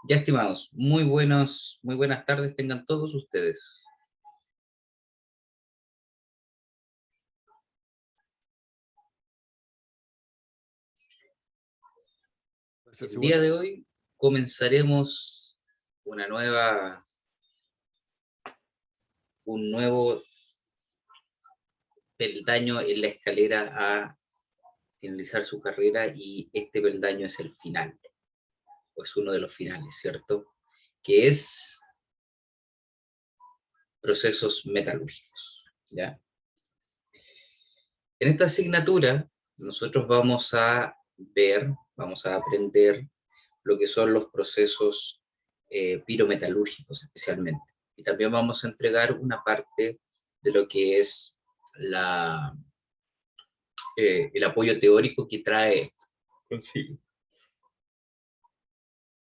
Ya, estimados, muy buenas tardes tengan todos ustedes. El día de hoy comenzaremos un nuevo peldaño en la escalera a finalizar su carrera, y este peldaño es el final, o es uno de los finales, ¿cierto? Que es procesos metalúrgicos, ¿ya? En esta asignatura nosotros vamos a aprender lo que son los procesos pirometalúrgicos especialmente. Y también vamos a entregar una parte de lo que es el apoyo teórico que trae esto consigo.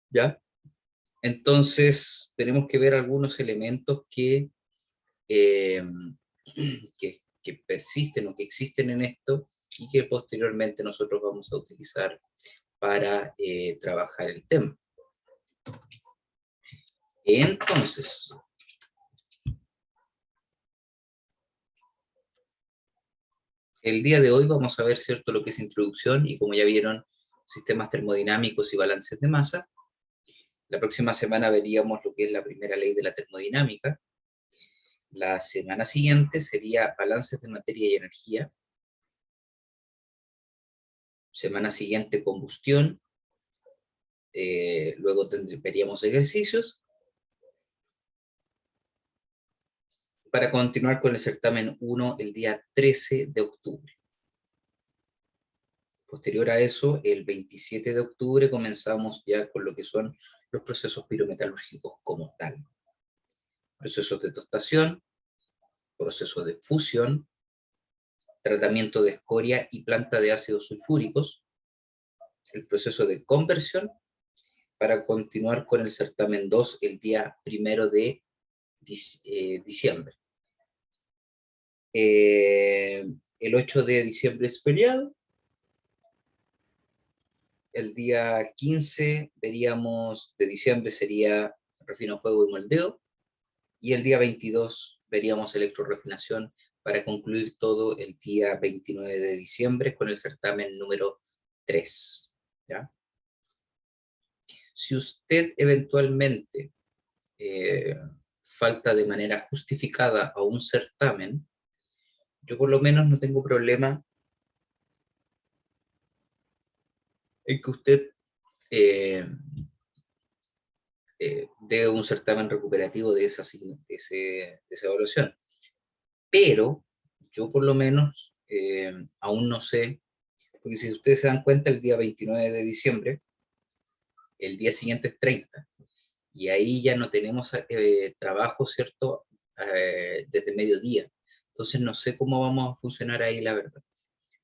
¿Ya? Entonces, tenemos que ver algunos elementos eh, que persisten o que existen en esto, y que posteriormente nosotros vamos a utilizar para trabajar el tema. Entonces, el día de hoy vamos a ver, ¿cierto?, lo que es introducción, y como ya vieron, sistemas termodinámicos y balances de masa. La próxima semana veríamos lo que es la primera ley de la termodinámica. La semana siguiente sería balances de materia y energía. Semana siguiente, combustión. Luego veríamos ejercicios, para continuar con el certamen 1 el día 13 de octubre. Posterior a eso, el 27 de octubre comenzamos ya con lo que son los procesos pirometalúrgicos como tal. Procesos de tostación, procesos de fusión, tratamiento de escoria y planta de ácidos sulfúricos, el proceso de conversión, para continuar con el certamen 2 el día 1 de diciembre. El 8 de diciembre es feriado. El día 15 veríamos de diciembre sería refino, fuego y moldeo. Y el día 22 veríamos electrorefinación, para concluir todo el día 29 de diciembre con el certamen número 3. ¿Ya? Si usted eventualmente falta de manera justificada a un certamen, yo por lo menos no tengo problema en que usted dé un certamen recuperativo de esa evaluación. Pero yo por lo menos aún no sé, porque si ustedes se dan cuenta, el día 29 de diciembre, el día siguiente es 30, y ahí ya no tenemos trabajo, ¿cierto?, desde mediodía. Entonces no sé cómo vamos a funcionar ahí, la verdad.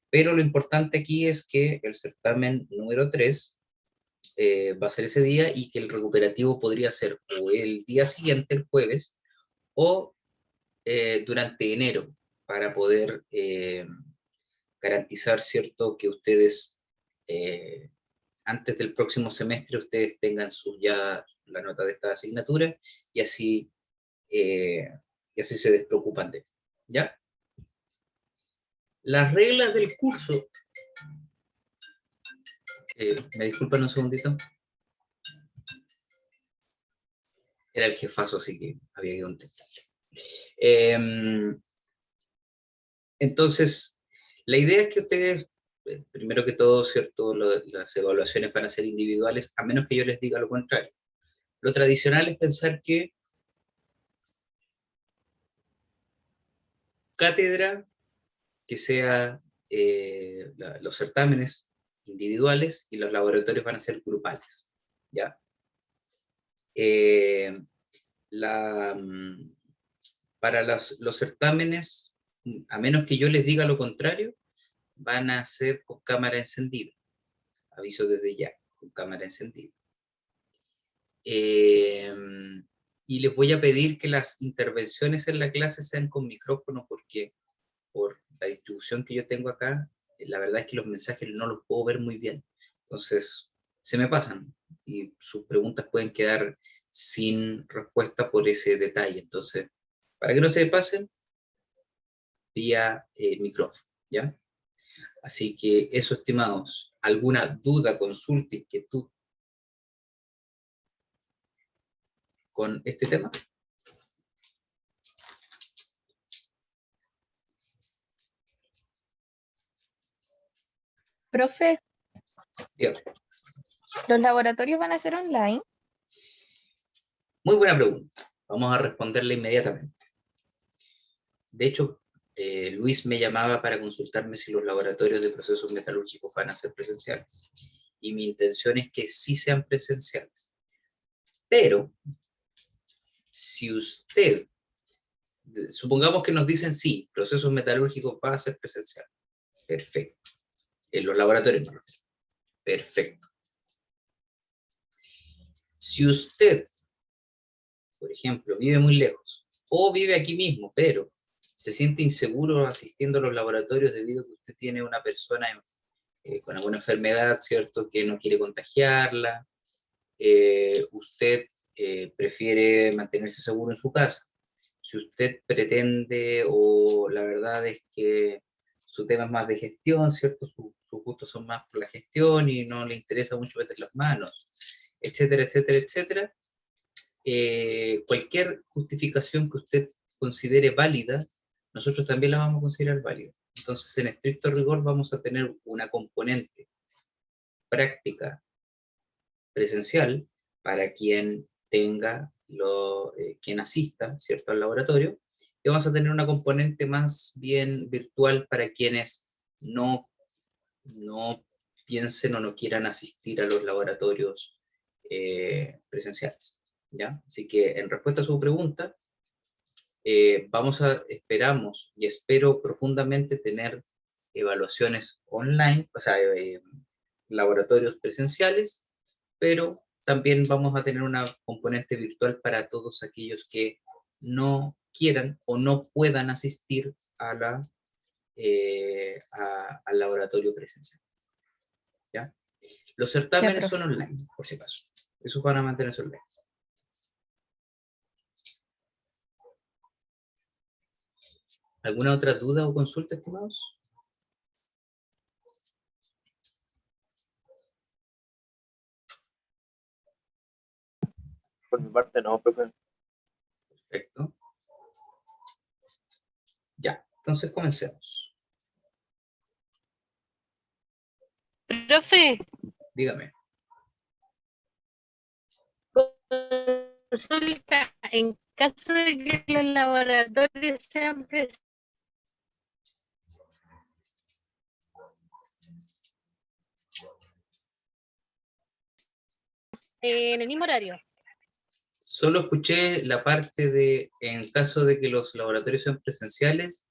Pero lo importante aquí es que el certamen número 3 va a ser ese día, y que el recuperativo podría ser o el día siguiente, el jueves, o durante enero, para poder garantizar, ¿cierto?, que ustedes antes del próximo semestre ustedes tengan ya la nota de esta asignatura, y así se despreocupan de esto, ¿ya? Las reglas del curso, me disculpan un segundito, era el jefazo, así que había que contestar. Entonces, la idea es que ustedes, primero que todo, ¿cierto?, las evaluaciones van a ser individuales, a menos que yo les diga lo contrario. Lo tradicional es pensar que cátedra, que sea los certámenes individuales, y los laboratorios van a ser grupales, ¿ya? Para los certámenes, a menos que yo les diga lo contrario, van a ser con cámara encendida. Aviso desde ya, con cámara encendida. Y les voy a pedir que las intervenciones en la clase sean con micrófono, porque por la distribución que yo tengo acá, la verdad es que los mensajes no los puedo ver muy bien. Entonces, se me pasan. y sus preguntas pueden quedar sin respuesta por ese detalle. Entonces, para que no se pasen, vía micrófono, ¿ya? Así que eso, estimados. ¿Alguna duda, consulta, inquietud con este tema? Profe, Dígame. ¿los laboratorios van a ser online? Muy buena pregunta. Vamos a responderla inmediatamente. De hecho, Luis me llamaba para consultarme si los laboratorios de procesos metalúrgicos van a ser presenciales. Y mi intención es que sí sean presenciales. Pero, si usted, supongamos que nos dicen sí, procesos metalúrgicos va a ser presencial. Perfecto. En los laboratorios, no. Perfecto. Si usted, por ejemplo, vive muy lejos, o vive aquí mismo, pero se siente inseguro asistiendo a los laboratorios debido a que usted tiene una persona con alguna enfermedad, ¿cierto?, que no quiere contagiarla, usted prefiere mantenerse seguro en su casa. Si usted pretende, o la verdad es que su tema es más de gestión, ¿cierto?, sus gustos son más por la gestión y no le interesa mucho meter las manos, etcétera, etcétera, etcétera, cualquier justificación que usted considere válida, nosotros también la vamos a considerar válida. Entonces, en estricto rigor, vamos a tener una componente práctica presencial para quien tenga, quien asista, ¿cierto?, al laboratorio, y vamos a tener una componente más bien virtual para quienes no piensen o no quieran asistir a los laboratorios presenciales, ¿ya? Así que, en respuesta a su pregunta, esperamos y espero profundamente tener evaluaciones online, o sea, laboratorios presenciales, pero también vamos a tener una componente virtual para todos aquellos que no quieran o no puedan asistir al laboratorio presencial, ¿ya? Los Ya, certámenes profe. son online, por si acaso. Esos van a mantenerse online. ¿Alguna otra duda o consulta, estimados? Por mi parte no, profe. Perfecto. Ya, entonces comencemos. Profe, Dígame. consulta, en caso de que los laboratorios sean en el mismo horario. Solo escuché la parte de, en caso de que los laboratorios sean presenciales,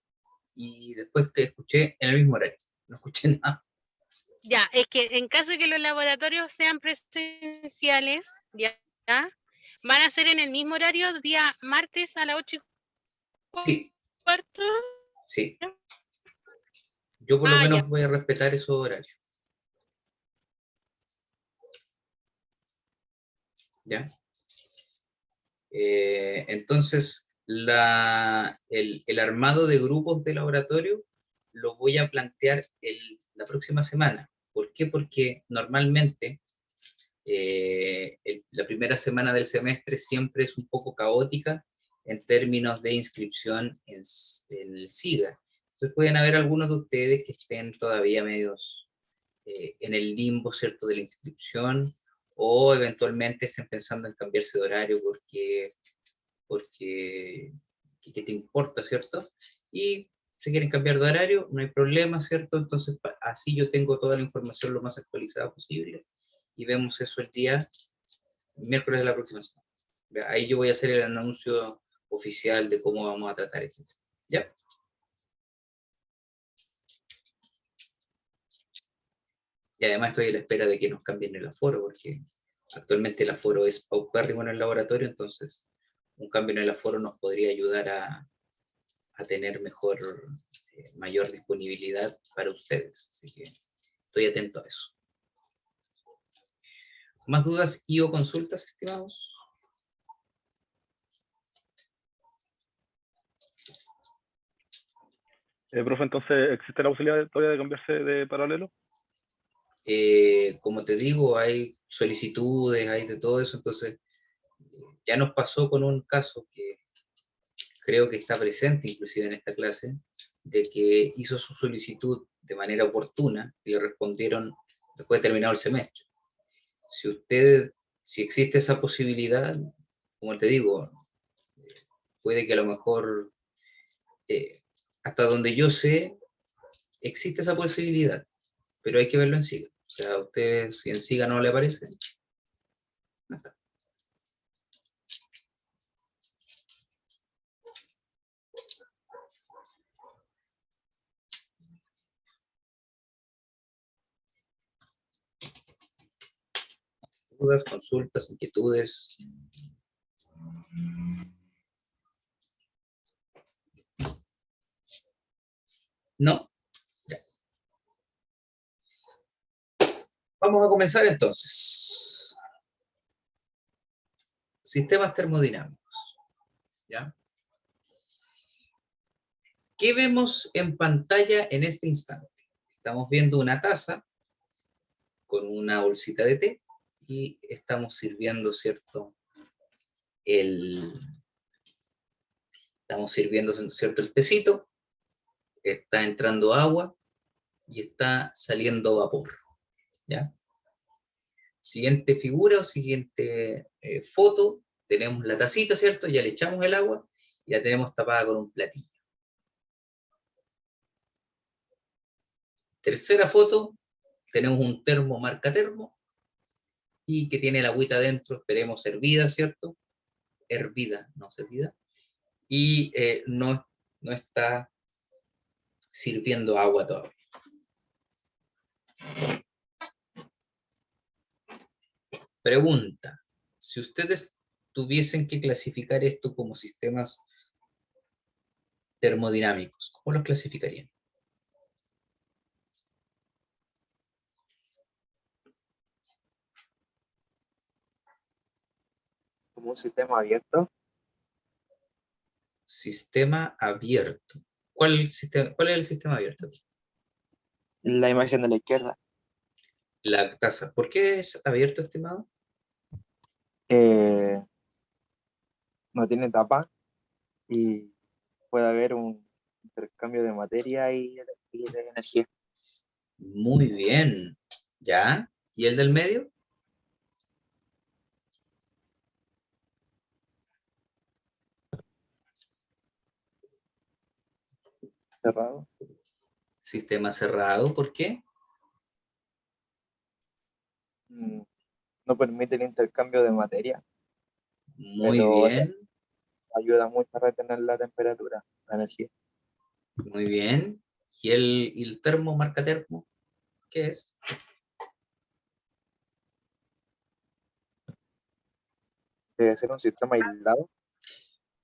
y después que escuché en el mismo horario. No escuché nada. Ya, es que en caso de que los laboratorios sean presenciales, ya, van a ser en el mismo horario, día martes a las 8:15. Sí, sí. Yo por lo Ah, ya. menos voy a respetar esos horarios. ¿Ya? Entonces, el armado de grupos de laboratorio lo voy a plantear la próxima semana. ¿Por qué? Porque normalmente la primera semana del semestre siempre es un poco caótica en términos de inscripción en el SIGA. Entonces pueden haber algunos de ustedes que estén todavía medios en el limbo, ¿cierto?, de la inscripción, o eventualmente estén pensando en cambiarse de horario porque ¿qué te importa, ¿cierto? Y si quieren cambiar de horario, no hay problema, ¿cierto? Entonces, así yo tengo toda la información lo más actualizada posible, y vemos eso el día miércoles de la próxima semana. Ahí yo voy a hacer el anuncio oficial de cómo vamos a tratar esto. ¿Ya? Y además estoy a la espera de que nos cambien el aforo, porque actualmente el aforo es paupérrimo en el laboratorio, entonces un cambio en el aforo nos podría ayudar a tener mayor disponibilidad para ustedes. Así que estoy atento a eso. ¿Más dudas y o consultas, estimados? Profe, entonces, ¿existe la posibilidad todavía de cambiarse de paralelo? Como te digo, hay solicitudes, hay de todo eso, entonces ya nos pasó con un caso que creo que está presente inclusive en esta clase, de que hizo su solicitud de manera oportuna y le respondieron después de terminado el semestre. Si existe esa posibilidad, como te digo, puede que a lo mejor, hasta donde yo sé, existe esa posibilidad, pero hay que verlo en SIGA. O sea, a usted si en SIGA no le aparece, dudas, consultas, inquietudes. No. Ya. Vamos a comenzar entonces. Sistemas termodinámicos. ¿Ya? ¿Qué vemos en pantalla en este instante? Estamos viendo una taza con una bolsita de té y estamos sirviendo, ¿cierto? Estamos sirviendo, ¿cierto? El tecito, está entrando agua y está saliendo vapor, ¿ya? Siguiente figura o siguiente foto, tenemos la tacita, ¿cierto? Ya le echamos el agua y la tenemos tapada con un platillo. Tercera foto, tenemos un termo marca termo y que tiene la agüita adentro, esperemos hervida, ¿cierto? Hervida, no servida. Y no está sirviendo agua todavía. Pregunta, si ustedes tuviesen que clasificar esto como sistemas termodinámicos, ¿cómo los clasificarían? Como un sistema abierto. Sistema abierto. ¿Cuál es el sistema abierto aquí? La imagen de la izquierda. La taza. ¿Por qué es abierto, estimado? No tiene tapa y puede haber un intercambio de materia y de energía. Muy bien. ¿Ya? ¿Y el del medio? Cerrado. Sistema cerrado. ¿Por qué? No permite el intercambio de materia, Muy pero bien. ayuda mucho a retener la temperatura, la energía. Muy bien. ¿Y el termo, marca termo? ¿Qué es? Debe ser un sistema aislado.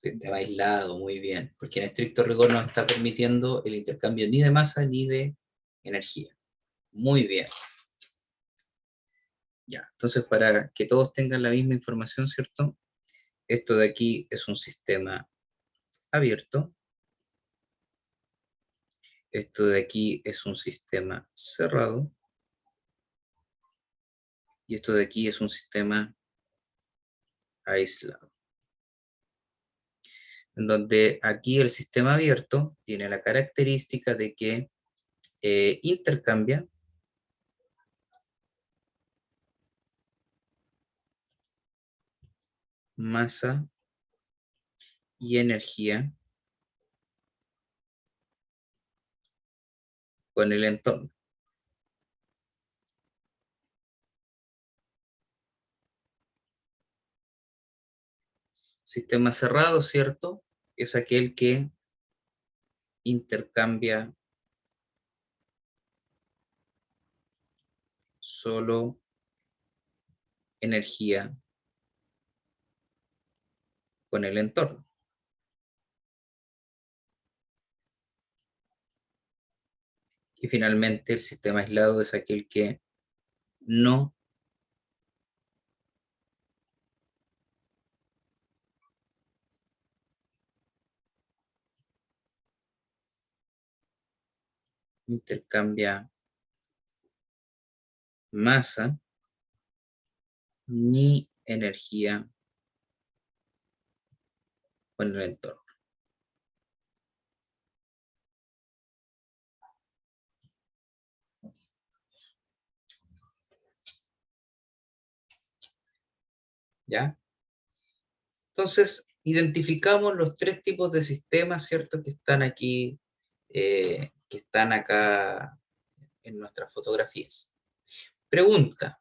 Sistema aislado, muy bien. Porque en estricto rigor no está permitiendo el intercambio ni de masa ni de energía. Muy bien. Ya, entonces para que todos tengan la misma información, ¿cierto? Esto de aquí es un sistema abierto. Esto de aquí es un sistema cerrado. Y esto de aquí es un sistema aislado. En donde aquí el sistema abierto tiene la característica de que intercambia masa y energía con el entorno. Sistema cerrado, ¿cierto? Es aquel que intercambia solo energía con el entorno. Y finalmente el sistema aislado es aquel que no intercambia masa ni energía con el entorno. ¿Ya? Entonces, identificamos los tres tipos de sistemas, ¿cierto? Que están aquí, que están acá en nuestras fotografías. Pregunta,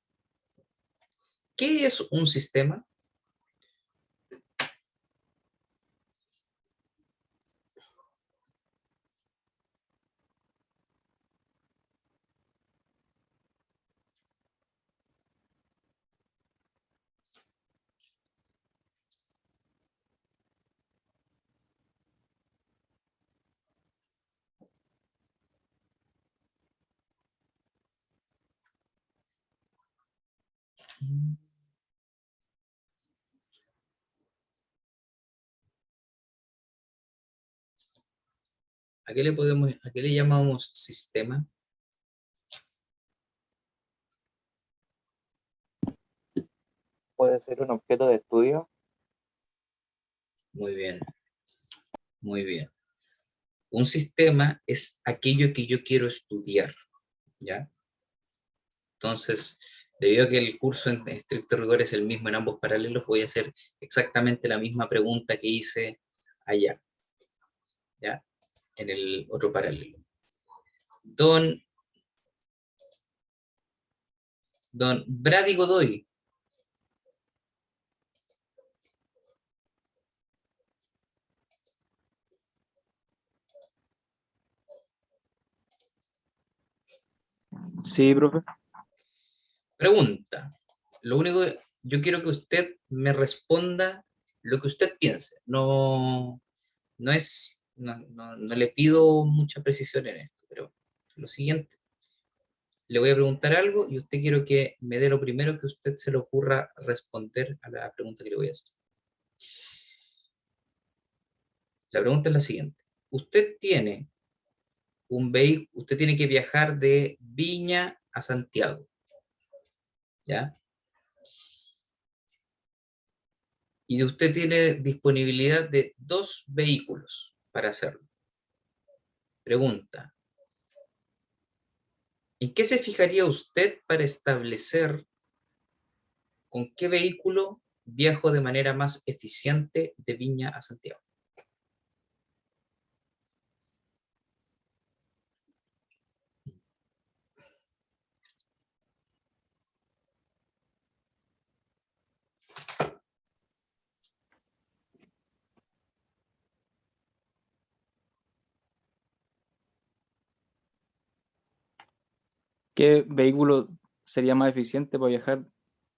¿qué es un sistema? ¿A qué le llamamos sistema? Puede ser un objeto de estudio. Muy bien, muy bien. Un sistema es aquello que yo quiero estudiar, ¿ya? Entonces, debido a que el curso en estricto rigor es el mismo en ambos paralelos, voy a hacer exactamente la misma pregunta que hice allá, ¿ya? En el otro paralelo. Don Brady Godoy. Sí, profe. Pregunta. Lo único que yo quiero que usted me responda lo que usted piense. No le pido mucha precisión en esto, pero lo siguiente. Le voy a preguntar algo y usted quiero que me dé lo primero que a usted se le ocurra responder a la pregunta que le voy a hacer. La pregunta es la siguiente. Usted tiene un vehículo, usted tiene que viajar de Viña a Santiago, ¿ya? Y usted tiene disponibilidad de 2 vehículos para hacerlo. Pregunta, ¿en qué se fijaría usted para establecer con qué vehículo viajo de manera más eficiente de Viña a Santiago? ¿Qué vehículo sería más eficiente para viajar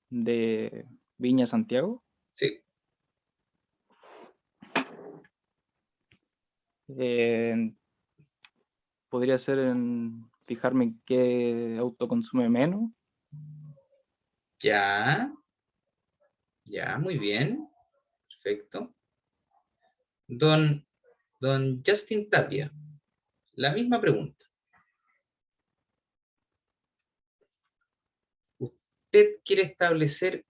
de Viña a Santiago? Sí, Eh, podría ser en fijarme en qué auto consume menos. ya, muy bien, perfecto. Don Justin Tapia, la misma pregunta. Usted quiere establecer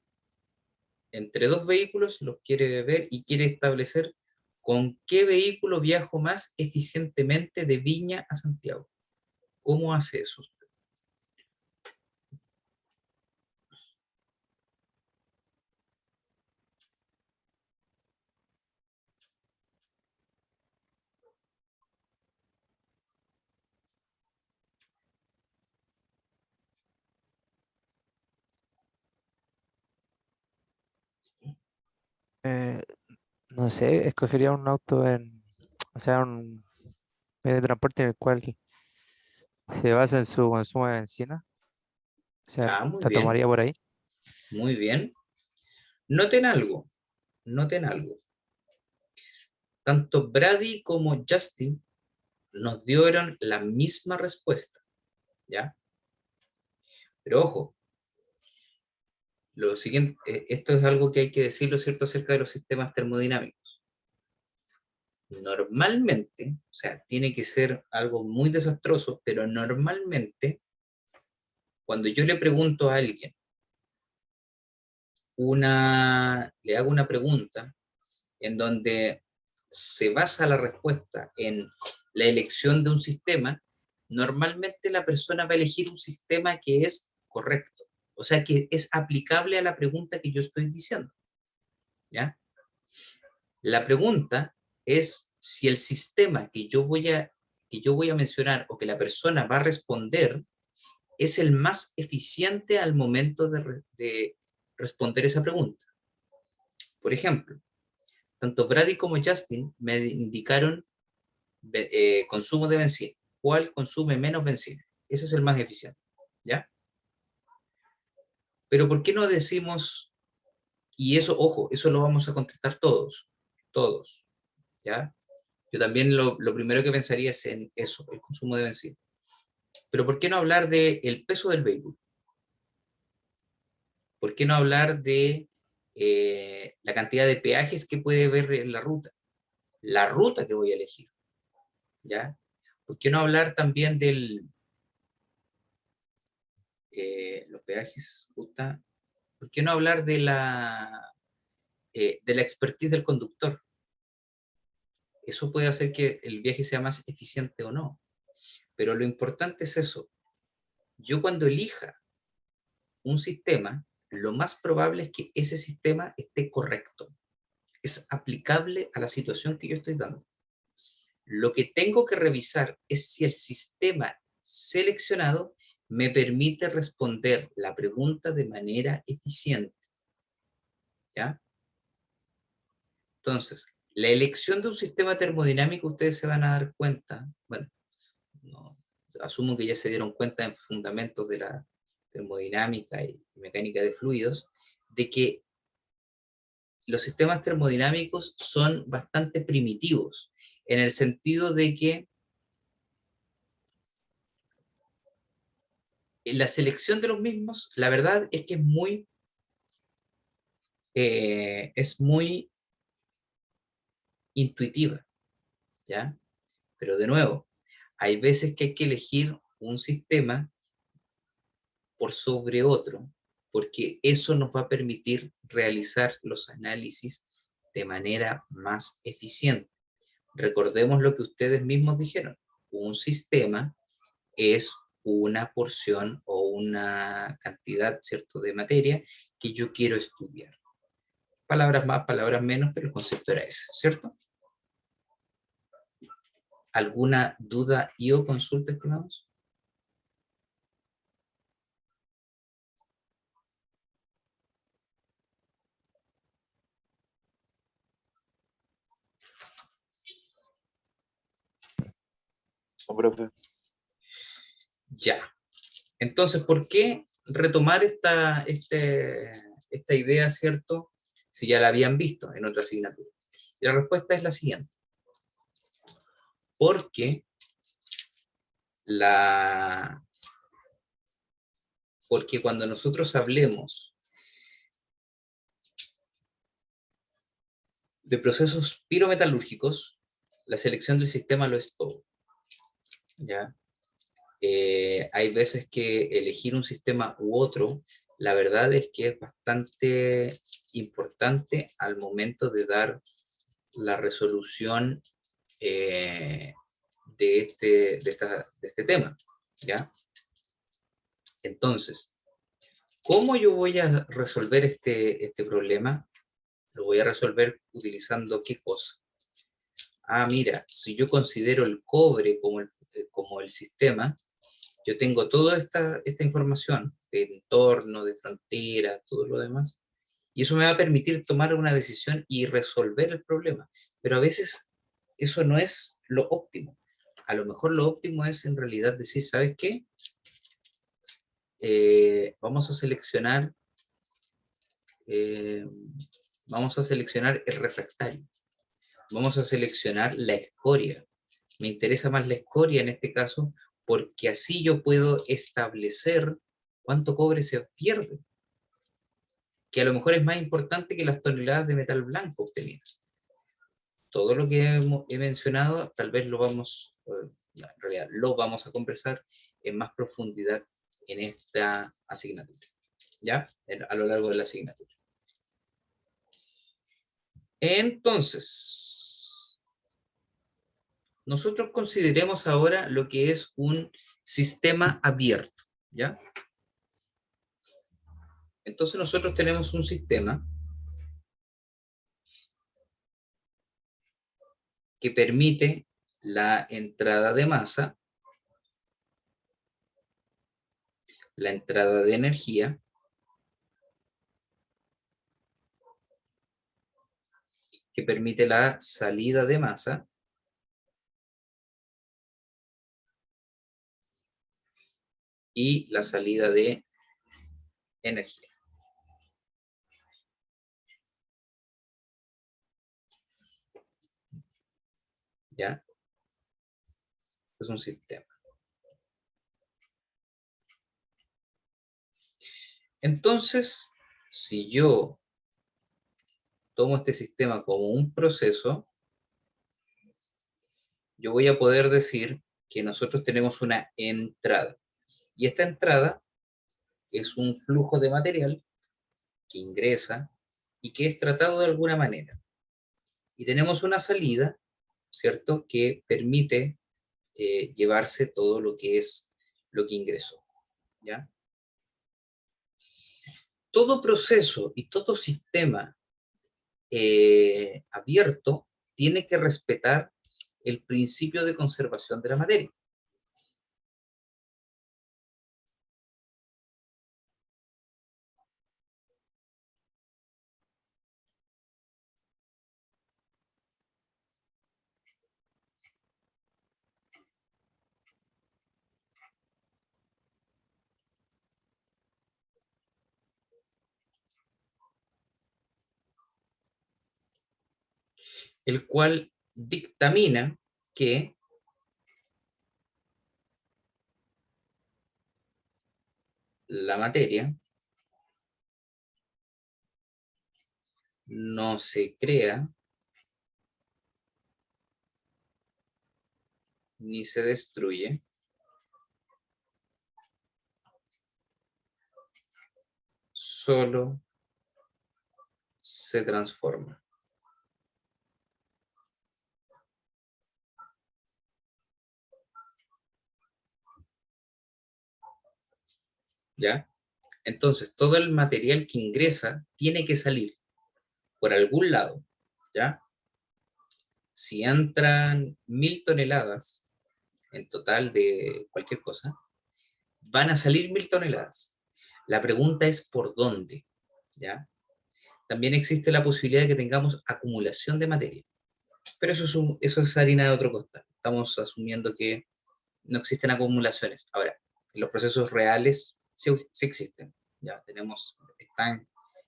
entre 2 vehículos, los quiere ver y quiere establecer con qué vehículo viajo más eficientemente de Viña a Santiago. ¿Cómo hace eso? Eh, no sé, escogería un auto o sea, un medio de transporte en el cual se basa en su consumo de bencina. O sea, Ya, muy la bien, tomaría por ahí. muy bien. Noten algo, noten algo. Tanto Brady como Justin nos dieron la misma respuesta, ¿ya? Pero ojo, lo siguiente, esto es algo que hay que decirlo, ¿cierto?, acerca de los sistemas termodinámicos. normalmente, o sea, tiene que ser algo muy desastroso, pero normalmente, cuando yo le pregunto a alguien, le hago una pregunta en donde se basa la respuesta en la elección de un sistema, normalmente la persona va a elegir un sistema que es correcto, o sea, que es aplicable a la pregunta que yo estoy diciendo, ¿ya? La pregunta es si el sistema que yo voy a mencionar o que la persona va a responder es el más eficiente al momento de responder esa pregunta. Por ejemplo, tanto Brady como Justin me indicaron consumo de benzina. ¿Cuál consume menos benzina? Ese es el más eficiente, ¿ya? Pero ¿por qué no decimos, y eso, ojo, eso lo vamos a contestar todos, ¿ya? Yo también lo primero que pensaría es en eso, el consumo de benzina. Pero ¿por qué no hablar del peso del vehículo? ¿Por qué no hablar de la cantidad de peajes que puede haber en la ruta que voy a elegir? ¿Ya? ¿Por qué no hablar también los peajes, ruta? ¿Por qué no hablar de la expertise del conductor? Eso puede hacer que el viaje sea más eficiente o no. Pero lo importante es eso. Yo cuando elija un sistema, lo más probable es que ese sistema esté correcto. Es aplicable a la situación que yo estoy dando. Lo que tengo que revisar es si el sistema seleccionado me permite responder la pregunta de manera eficiente. ¿Ya? Entonces, la elección de un sistema termodinámico, ustedes se van a dar cuenta, bueno, no, asumo que ya se dieron cuenta en fundamentos de la termodinámica y mecánica de fluidos, de que los sistemas termodinámicos son bastante primitivos, en el sentido de que en la selección de los mismos, la verdad es que es muy intuitiva, ¿ya? Pero de nuevo, hay veces que hay que elegir un sistema por sobre otro, porque eso nos va a permitir realizar los análisis de manera más eficiente. Recordemos lo que ustedes mismos dijeron, un sistema es una porción o una cantidad, ¿cierto?, de materia que yo quiero estudiar. Palabras más, palabras menos, pero el concepto era ese, ¿cierto? ¿Alguna duda y o consulta, estimados? No, profe. Ya. Entonces, ¿por qué retomar esta idea, ¿cierto? Si ya la habían visto en otra asignatura. Y la respuesta es la siguiente. Porque cuando nosotros hablemos de procesos pirometalúrgicos, la selección del sistema lo es todo, ¿ya? Hay veces que elegir un sistema u otro, la verdad es que es bastante importante al momento de dar la resolución de este tema, ¿ya? Entonces, ¿cómo yo voy a resolver este problema? Lo voy a resolver utilizando ¿qué cosa? Ah, mira, si yo considero el cobre como el sistema, yo tengo toda esta información de entorno, de frontera, todo lo demás, y eso me va a permitir tomar una decisión y resolver el problema. Pero a veces eso no es lo óptimo. A lo mejor lo óptimo es en realidad decir, ¿sabes qué? Vamos a seleccionar el refractario. Vamos a seleccionar la escoria. Me interesa más la escoria en este caso, porque así yo puedo establecer cuánto cobre se pierde, que a lo mejor es más importante que las toneladas de metal blanco obtenidas. todo lo que he mencionado, tal vez lo vamos, en realidad lo vamos a conversar en más profundidad en esta asignatura, ¿ya? A lo largo de la asignatura. Entonces, nosotros consideremos ahora lo que es un sistema abierto, ¿ya? Entonces nosotros tenemos un sistema que permite la entrada de masa, la entrada de energía, que permite la salida de masa, y la salida de energía. ¿Ya? Es un sistema. Entonces, si yo tomo este sistema como un proceso, yo voy a poder decir que nosotros tenemos una entrada. Y esta entrada es un flujo de material que ingresa y que es tratado de alguna manera. Y tenemos una salida, ¿cierto?, que permite llevarse todo lo que es lo que ingresó, ¿ya? Todo proceso y todo sistema abierto tiene que respetar el principio de conservación de la materia. El cual dictamina que la materia no se crea ni se destruye solo se transforma. ¿Ya? Entonces, todo el material que ingresa tiene que salir por algún lado, ¿ya? Si entran 1000 toneladas en total de cualquier cosa, van a salir 1000 toneladas. La pregunta es ¿por dónde? ¿Ya? También existe la posibilidad de que tengamos acumulación de materia, pero eso es harina de otro costal. Estamos asumiendo que no existen acumulaciones. Ahora, en los procesos reales sí existen. Ya tenemos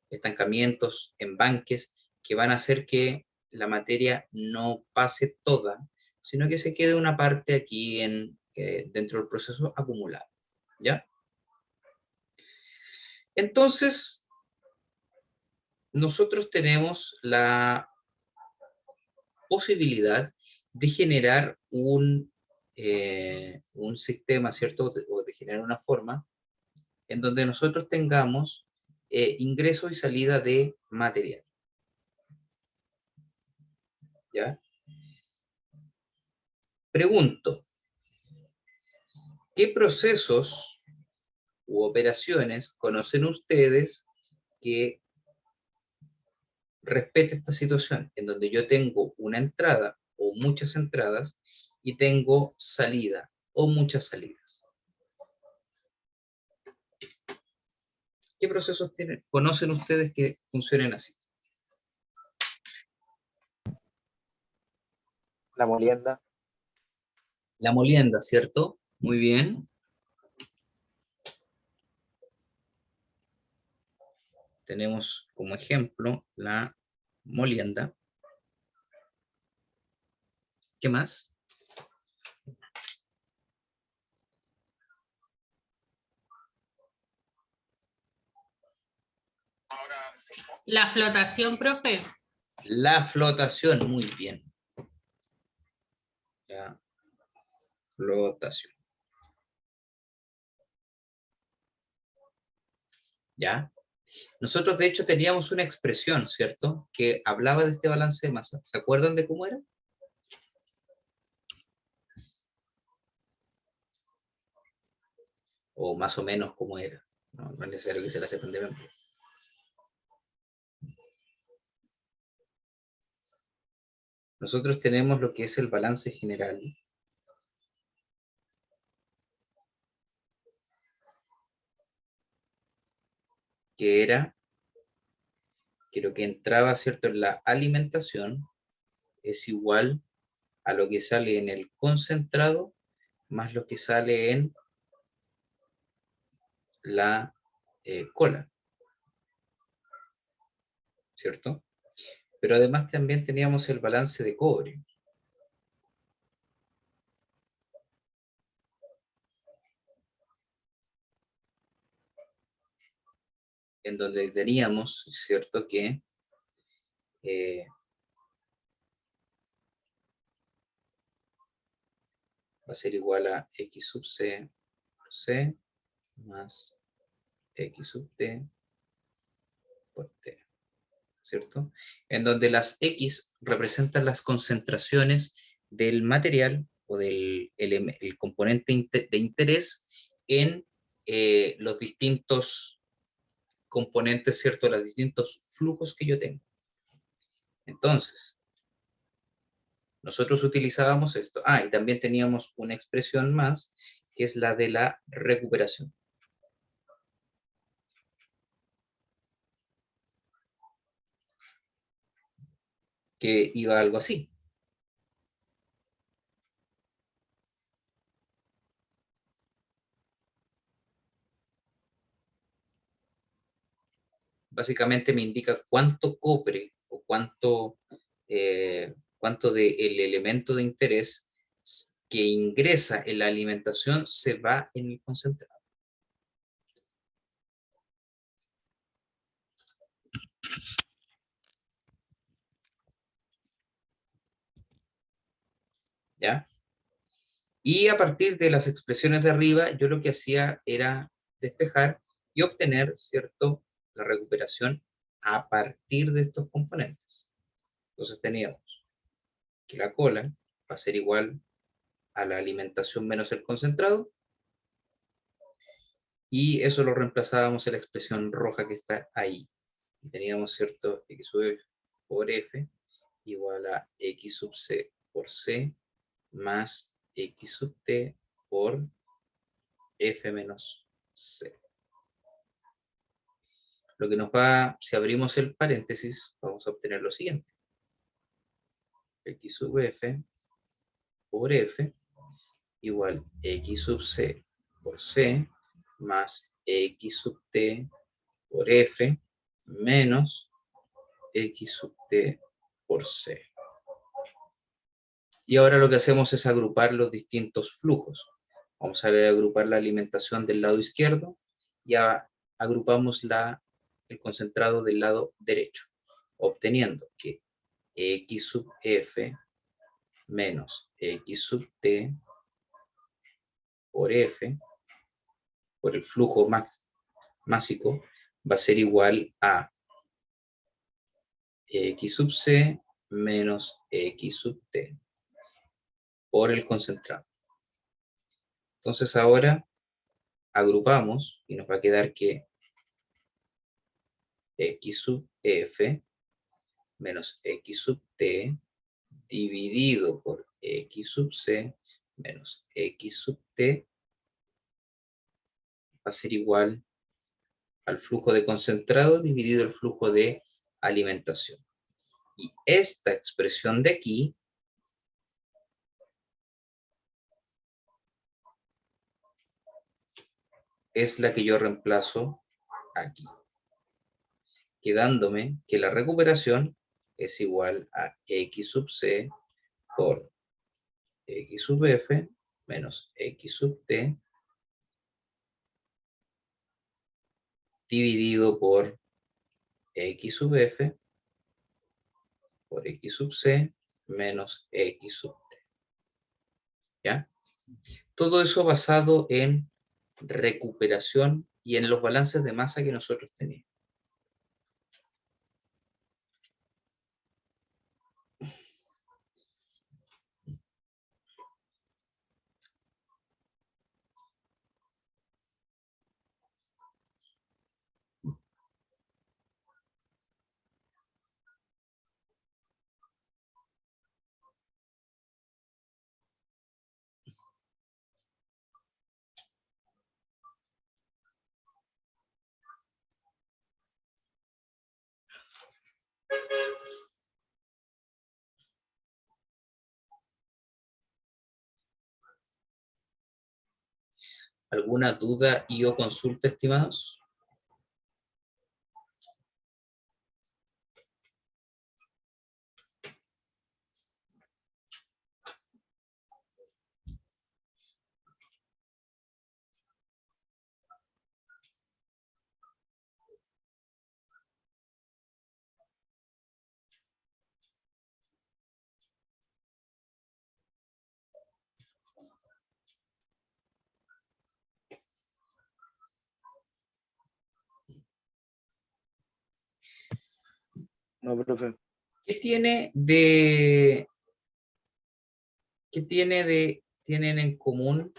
estancamientos, embanques, que van a hacer que la materia no pase toda, sino que se quede una parte aquí dentro del proceso acumulado. ¿Ya? Entonces, nosotros tenemos la posibilidad de generar un sistema, ¿cierto? O de generar una forma en donde nosotros tengamos ingreso y salida de material. ¿Ya? Pregunto, ¿qué procesos u operaciones conocen ustedes que respete esta situación, en donde yo tengo una entrada o muchas entradas y tengo salida o muchas salidas? ¿Qué procesos conocen ustedes que funcionen así? La molienda. La molienda, ¿cierto? Muy bien. Tenemos como ejemplo la molienda. ¿Qué más? La flotación, profe. La flotación, muy bien. Flotación. ¿Ya? Nosotros, de hecho, teníamos una expresión, ¿cierto?, que hablaba de este balance de masa. ¿Se acuerdan de cómo era? O más o menos cómo era. No, no es necesario que se la sepan de memoria. Nosotros tenemos lo que es el balance general. Que era que lo que entraba, ¿cierto?, en la alimentación es igual a lo que sale en el concentrado más lo que sale en la cola, ¿cierto? Pero además también teníamos el balance de cobre. En donde teníamos, ¿cierto?, que va a ser igual a X sub C por C más X sub T por T, ¿cierto? En donde las X representan las concentraciones del material o del el componente de interés en los distintos componentes, ¿cierto? Los distintos flujos que yo tengo. Entonces, nosotros utilizábamos esto. Ah, y también teníamos una expresión más, que es la de la recuperación. Que iba algo así. Básicamente me indica cuánto cobre o cuánto del elemento de interés que ingresa en la alimentación se va en el concentrado. ¿Ya? Y a partir de las expresiones de arriba, yo lo que hacía era despejar y obtener, ¿cierto?, la recuperación a partir de estos componentes. Entonces teníamos que la cola va a ser igual a la alimentación menos el concentrado, y eso lo reemplazábamos en la expresión roja que está ahí. Y teníamos, ¿cierto?, X sub F por F igual a X sub C por C más X sub T por F menos C. Lo que nos va, si abrimos el paréntesis, vamos a obtener lo siguiente. X sub F por F igual X sub C por C más X sub T por F menos X sub T por C. Y ahora lo que hacemos es agrupar los distintos flujos. Vamos a agrupar la alimentación del lado izquierdo y agrupamos el concentrado del lado derecho, obteniendo que X sub F menos X sub T por F, por el flujo másico, va a ser igual a X sub C menos X sub T por el concentrado. Entonces ahora agrupamos y nos va a quedar que X sub F menos X sub T dividido por X sub C menos X sub T va a ser igual al flujo de concentrado dividido el flujo de alimentación. Y esta expresión de aquí es la que yo reemplazo aquí, quedándome que la recuperación es igual a X sub C por X sub F menos X sub T dividido por X sub F por X sub C menos X sub T. ¿Ya? Todo eso basado en recuperación y en los balances de masa que nosotros teníamos. ¿Alguna duda y o consulta, estimados? No, profe. ¿Qué tienen en común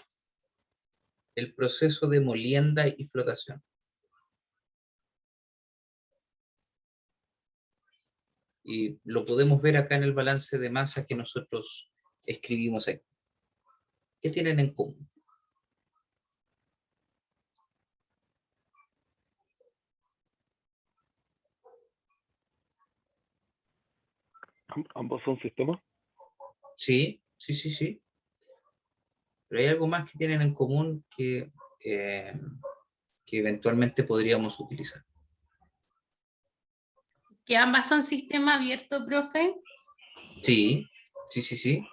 el proceso de molienda y flotación? Y lo podemos ver acá en el balance de masa que nosotros escribimos aquí. ¿Qué tienen en común? Ambos son sistemas. Sí, sí, sí, sí. Pero hay algo más que tienen en común que eventualmente podríamos utilizar. Que ambas son sistema abierto, profe. Sí, sí, sí, sí.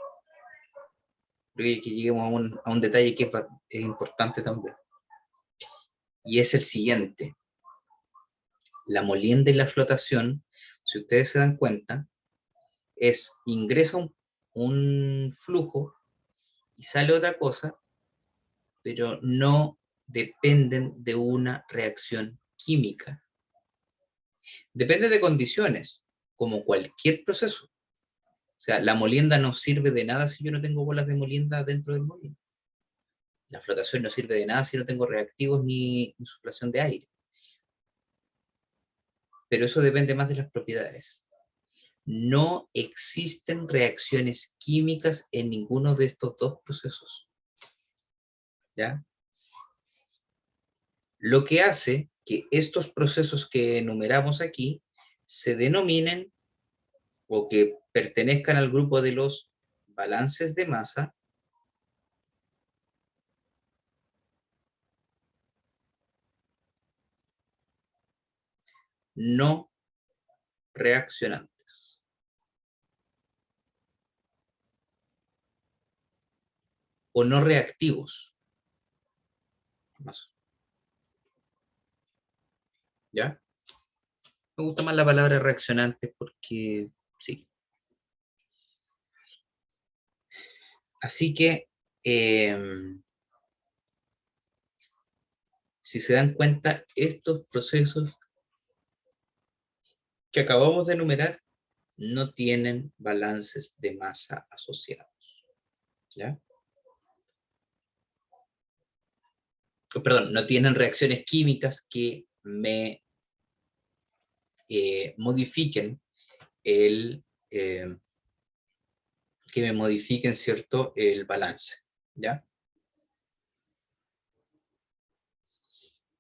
Creo que lleguemos a un detalle que es importante también. Y es el siguiente. La molienda y la flotación, si ustedes se dan cuenta, ingresa un flujo y sale otra cosa, pero no dependen de una reacción química. Depende de condiciones, como cualquier proceso. O sea, la molienda no sirve de nada si yo no tengo bolas de molienda dentro del molino. La flotación no sirve de nada si no tengo reactivos ni insuflación de aire. Pero eso depende más de las propiedades. No existen reacciones químicas en ninguno de estos dos procesos. ¿Ya? Lo que hace que estos procesos que enumeramos aquí se denominen o que pertenezcan al grupo de los balances de masa no reaccionantes. O no reactivos. ¿Ya? Me gusta más la palabra reaccionante porque sí. Así que, si se dan cuenta, estos procesos que acabamos de enumerar no tienen balances de masa asociados. ¿Ya? Perdón, no tienen reacciones químicas que me modifiquen ¿cierto?, el balance. ¿Ya?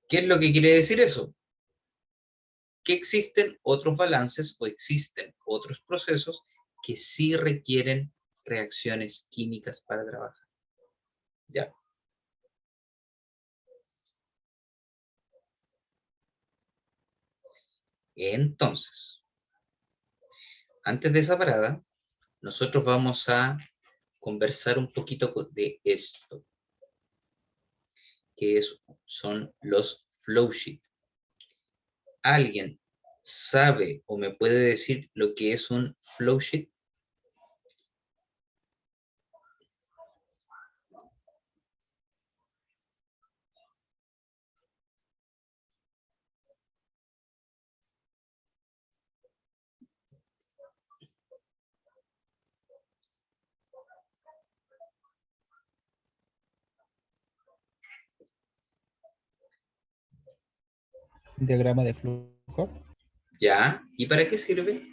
¿Qué es lo que quiere decir eso? Que existen otros balances o existen otros procesos que sí requieren reacciones químicas para trabajar. ¿Ya? Entonces, antes de esa parada, nosotros vamos a conversar un poquito de esto, que son los flowsheet. ¿Alguien sabe o me puede decir lo que es un flowsheet? un diagrama de flujo. ¿Ya? ¿Y para qué sirve?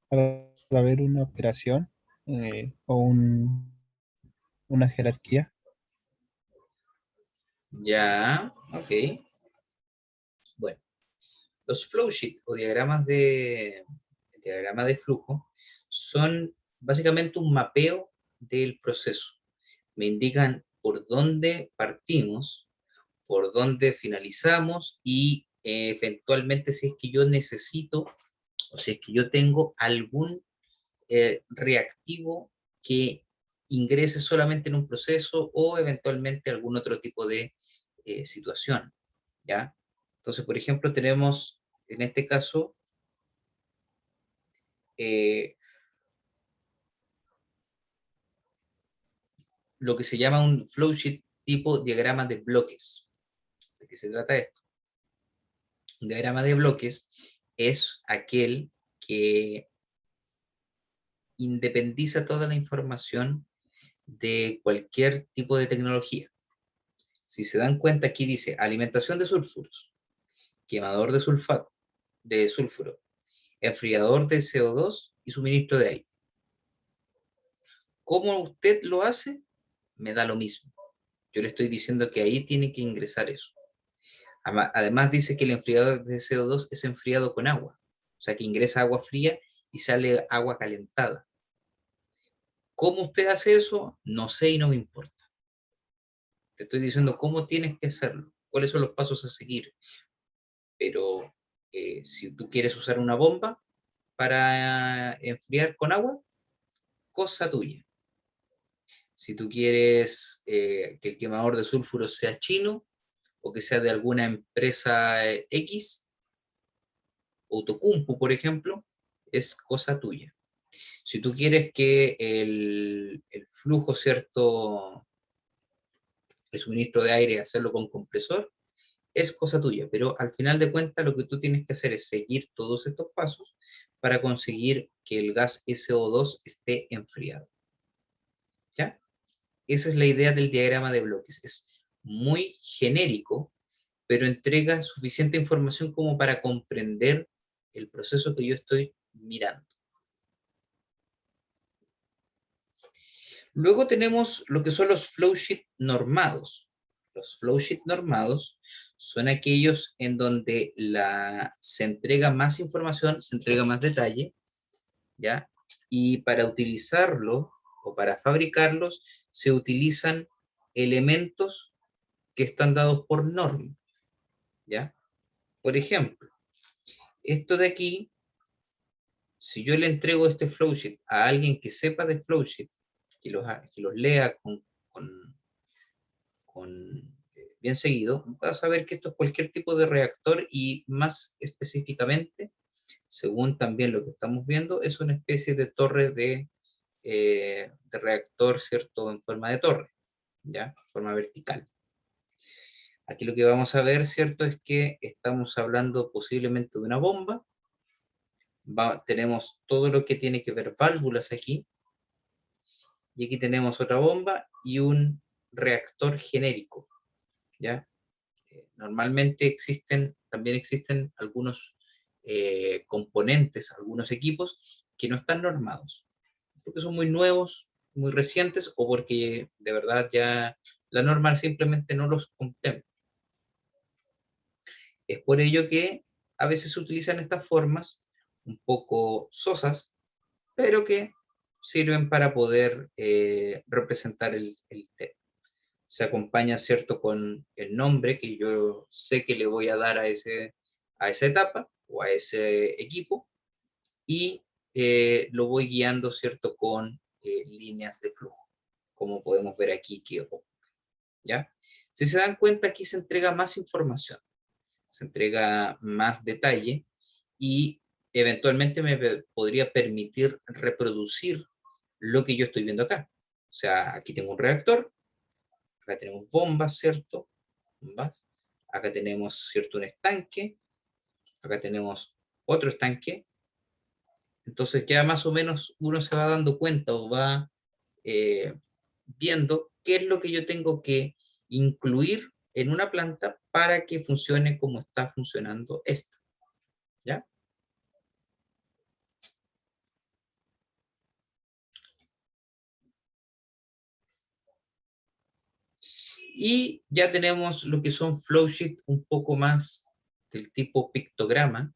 Para ver una operación o una jerarquía. Ya, ok. Bueno, los flowsheets o diagrama de flujo son básicamente un mapeo del proceso. Me indican por dónde partimos, por dónde finalizamos y eventualmente si es que yo necesito o si es que yo tengo algún reactivo que ingrese solamente en un proceso o eventualmente algún otro tipo de situación, ¿ya? Entonces, por ejemplo, tenemos en este caso lo que se llama un flowsheet tipo diagrama de bloques. ¿De qué se trata esto? Un diagrama de bloques es aquel que independiza toda la información de cualquier tipo de tecnología. Si se dan cuenta, aquí dice alimentación de sulfuros, quemador de sulfato, de sulfuro, enfriador de CO2 y suministro de aire. ¿Cómo usted lo hace? Me da lo mismo. Yo le estoy diciendo que ahí tiene que ingresar eso. Además dice que el enfriador de CO2 es enfriado con agua. O sea que ingresa agua fría y sale agua calentada. ¿Cómo usted hace eso? No sé y no me importa. Te estoy diciendo cómo tienes que hacerlo, cuáles son los pasos a seguir. Pero si tú quieres usar una bomba para enfriar con agua, cosa tuya. Si tú quieres que el quemador de sulfuro sea chino o que sea de alguna empresa X, Outokumpu, por ejemplo, es cosa tuya. Si tú quieres que el flujo, ¿cierto? El suministro de aire, hacerlo con compresor, es cosa tuya, pero al final de cuentas lo que tú tienes que hacer es seguir todos estos pasos para conseguir que el gas SO2 esté enfriado. ¿Ya? Esa es la idea del diagrama de bloques. Es muy genérico, pero entrega suficiente información como para comprender el proceso que yo estoy mirando. Luego tenemos lo que son los flowsheets normados. Los flowsheets normados son aquellos en donde se entrega más información, se entrega más detalle, ¿ya? Y para utilizarlo o para fabricarlos se utilizan elementos que están dados por norma, ¿ya? Por ejemplo, esto de aquí, si yo le entrego este flowsheet a alguien que sepa de flowsheet, que los lea bien seguido, vas a ver que esto es cualquier tipo de reactor y más específicamente, según también lo que estamos viendo, es una especie de torre de reactor, ¿cierto? En forma de torre, ¿ya? En forma vertical. Aquí lo que vamos a ver, ¿cierto? Es que estamos hablando posiblemente de una bomba. Tenemos todo lo que tiene que ver válvulas aquí. Y aquí tenemos otra bomba y un reactor genérico, ¿ya? Normalmente también existen algunos componentes, algunos equipos que no están normados, porque son muy nuevos, muy recientes, o porque de verdad ya la norma simplemente no los contempla. Es por ello que a veces se utilizan estas formas un poco sosas, pero que sirven para poder representar el tema. Se acompaña, ¿cierto?, con el nombre que yo sé que le voy a dar a esa etapa o a ese equipo, y lo voy guiando, ¿cierto?, con líneas de flujo, como podemos ver aquí que ocurre, ¿ya? Si se dan cuenta, aquí se entrega más información, se entrega más detalle y eventualmente me podría permitir reproducir lo que yo estoy viendo acá. O sea, aquí tengo un reactor, acá tenemos bombas, ¿cierto? Bombas. Acá tenemos, ¿cierto?, un estanque, acá tenemos otro estanque. Entonces ya más o menos uno se va dando cuenta o va viendo qué es lo que yo tengo que incluir en una planta para que funcione como está funcionando esta. ¿Ya? Y ya tenemos lo que son flowsheet un poco más del tipo pictograma,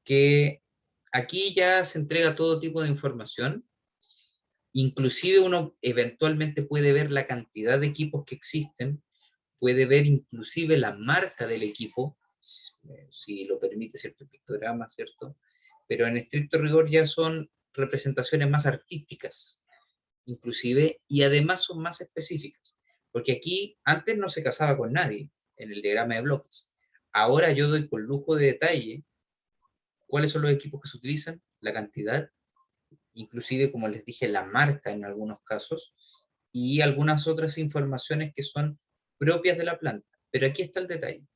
que aquí ya se entrega todo tipo de información. Inclusive uno eventualmente puede ver la cantidad de equipos que existen, puede ver inclusive la marca del equipo, si lo permite cierto pictograma, ¿cierto? Pero en estricto rigor ya son representaciones más artísticas, inclusive, y además son más específicas. Porque aquí antes no se casaba con nadie en el diagrama de bloques. Ahora yo doy con lujo de detalle cuáles son los equipos que se utilizan, la cantidad, inclusive, como les dije, la marca en algunos casos, y algunas otras informaciones que son propias de la planta. Pero aquí está el detalle.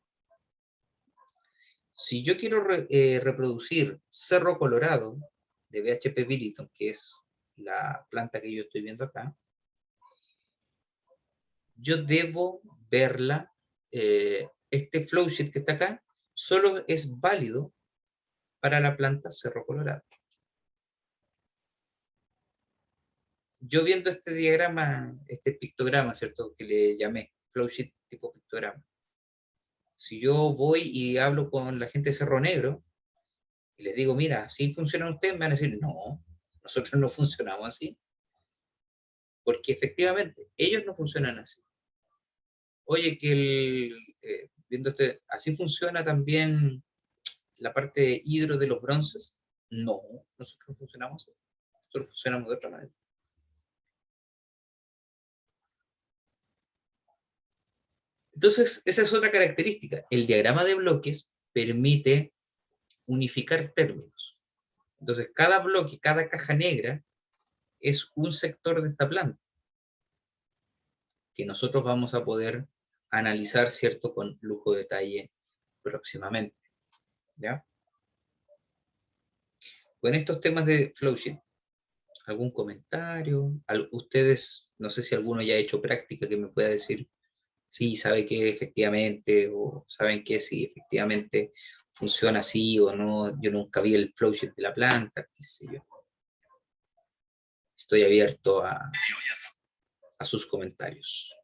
Si yo quiero reproducir Cerro Colorado de BHP Billiton, que es la planta que yo estoy viendo acá, yo debo verla, este flowsheet que está acá, solo es válido para la planta Cerro Colorado. Yo viendo este diagrama, este pictograma, ¿cierto? Que le llamé flowsheet tipo pictograma. Si yo voy y hablo con la gente de Cerro Negro, y les digo, mira, ¿así funcionan ustedes? Me van a decir, no, nosotros no funcionamos así. Porque efectivamente, ellos no funcionan así. Oye, que viendo así funciona también la parte de hidro de los bronces. No, nosotros no funcionamos así. Nosotros funcionamos de otra manera. Entonces, esa es otra característica. El diagrama de bloques permite unificar términos. Entonces, cada bloque, cada caja negra es un sector de esta planta que nosotros vamos a poder analizar, ¿cierto?, con lujo de detalle próximamente. ¿Ya? Con estos temas de flowsheet, ¿algún comentario? Ustedes, no sé si alguno ya ha hecho práctica que me pueda decir sí, sabe que efectivamente, o saben que sí, efectivamente funciona así o no. Yo nunca vi el flowsheet de la planta, qué sé yo. Estoy abierto a sus comentarios.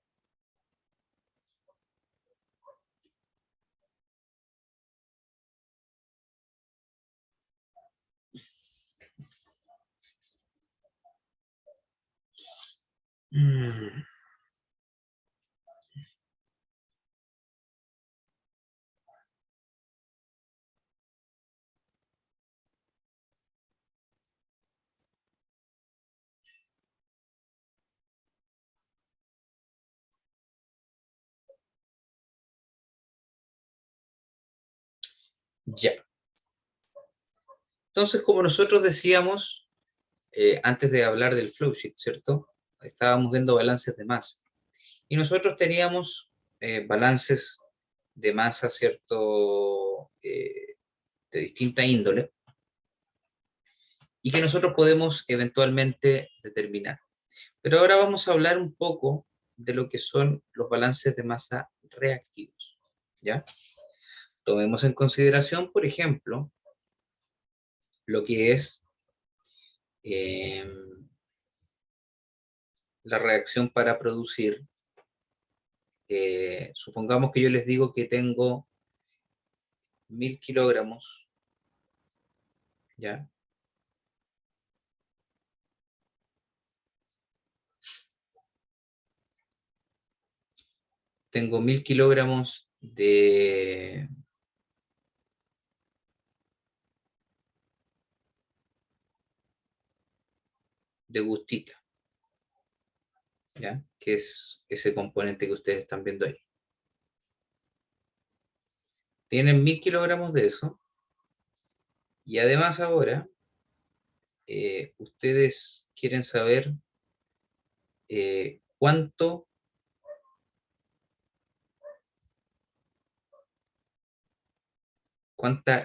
Ya. Entonces, como nosotros decíamos, antes de hablar del flowsheet, ¿cierto? Estábamos viendo balances de masa. Y nosotros teníamos balances de masa, ¿cierto? De distinta índole, y que nosotros podemos eventualmente determinar. Pero ahora vamos a hablar un poco de lo que son los balances de masa reactivos, ¿ya? Tomemos en consideración, por ejemplo, lo que es la reacción para producir. Supongamos que yo les digo que tengo 1000 kilogramos, ¿ya? Tengo 1000 kilogramos de gustita, ¿ya? Que es ese componente que ustedes están viendo ahí. Tienen 1000 kilogramos de eso, y además ahora ustedes quieren saber cuánta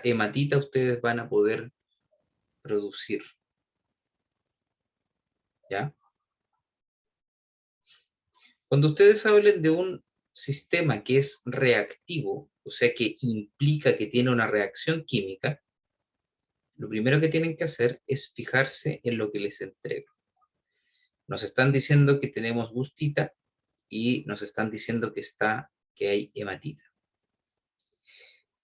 hematita ustedes van a poder producir, ¿ya? Cuando ustedes hablen de un sistema que es reactivo, o sea que implica que tiene una reacción química, lo primero que tienen que hacer es fijarse en lo que les entrego. Nos están diciendo que tenemos gustita y nos están diciendo que hay hematita.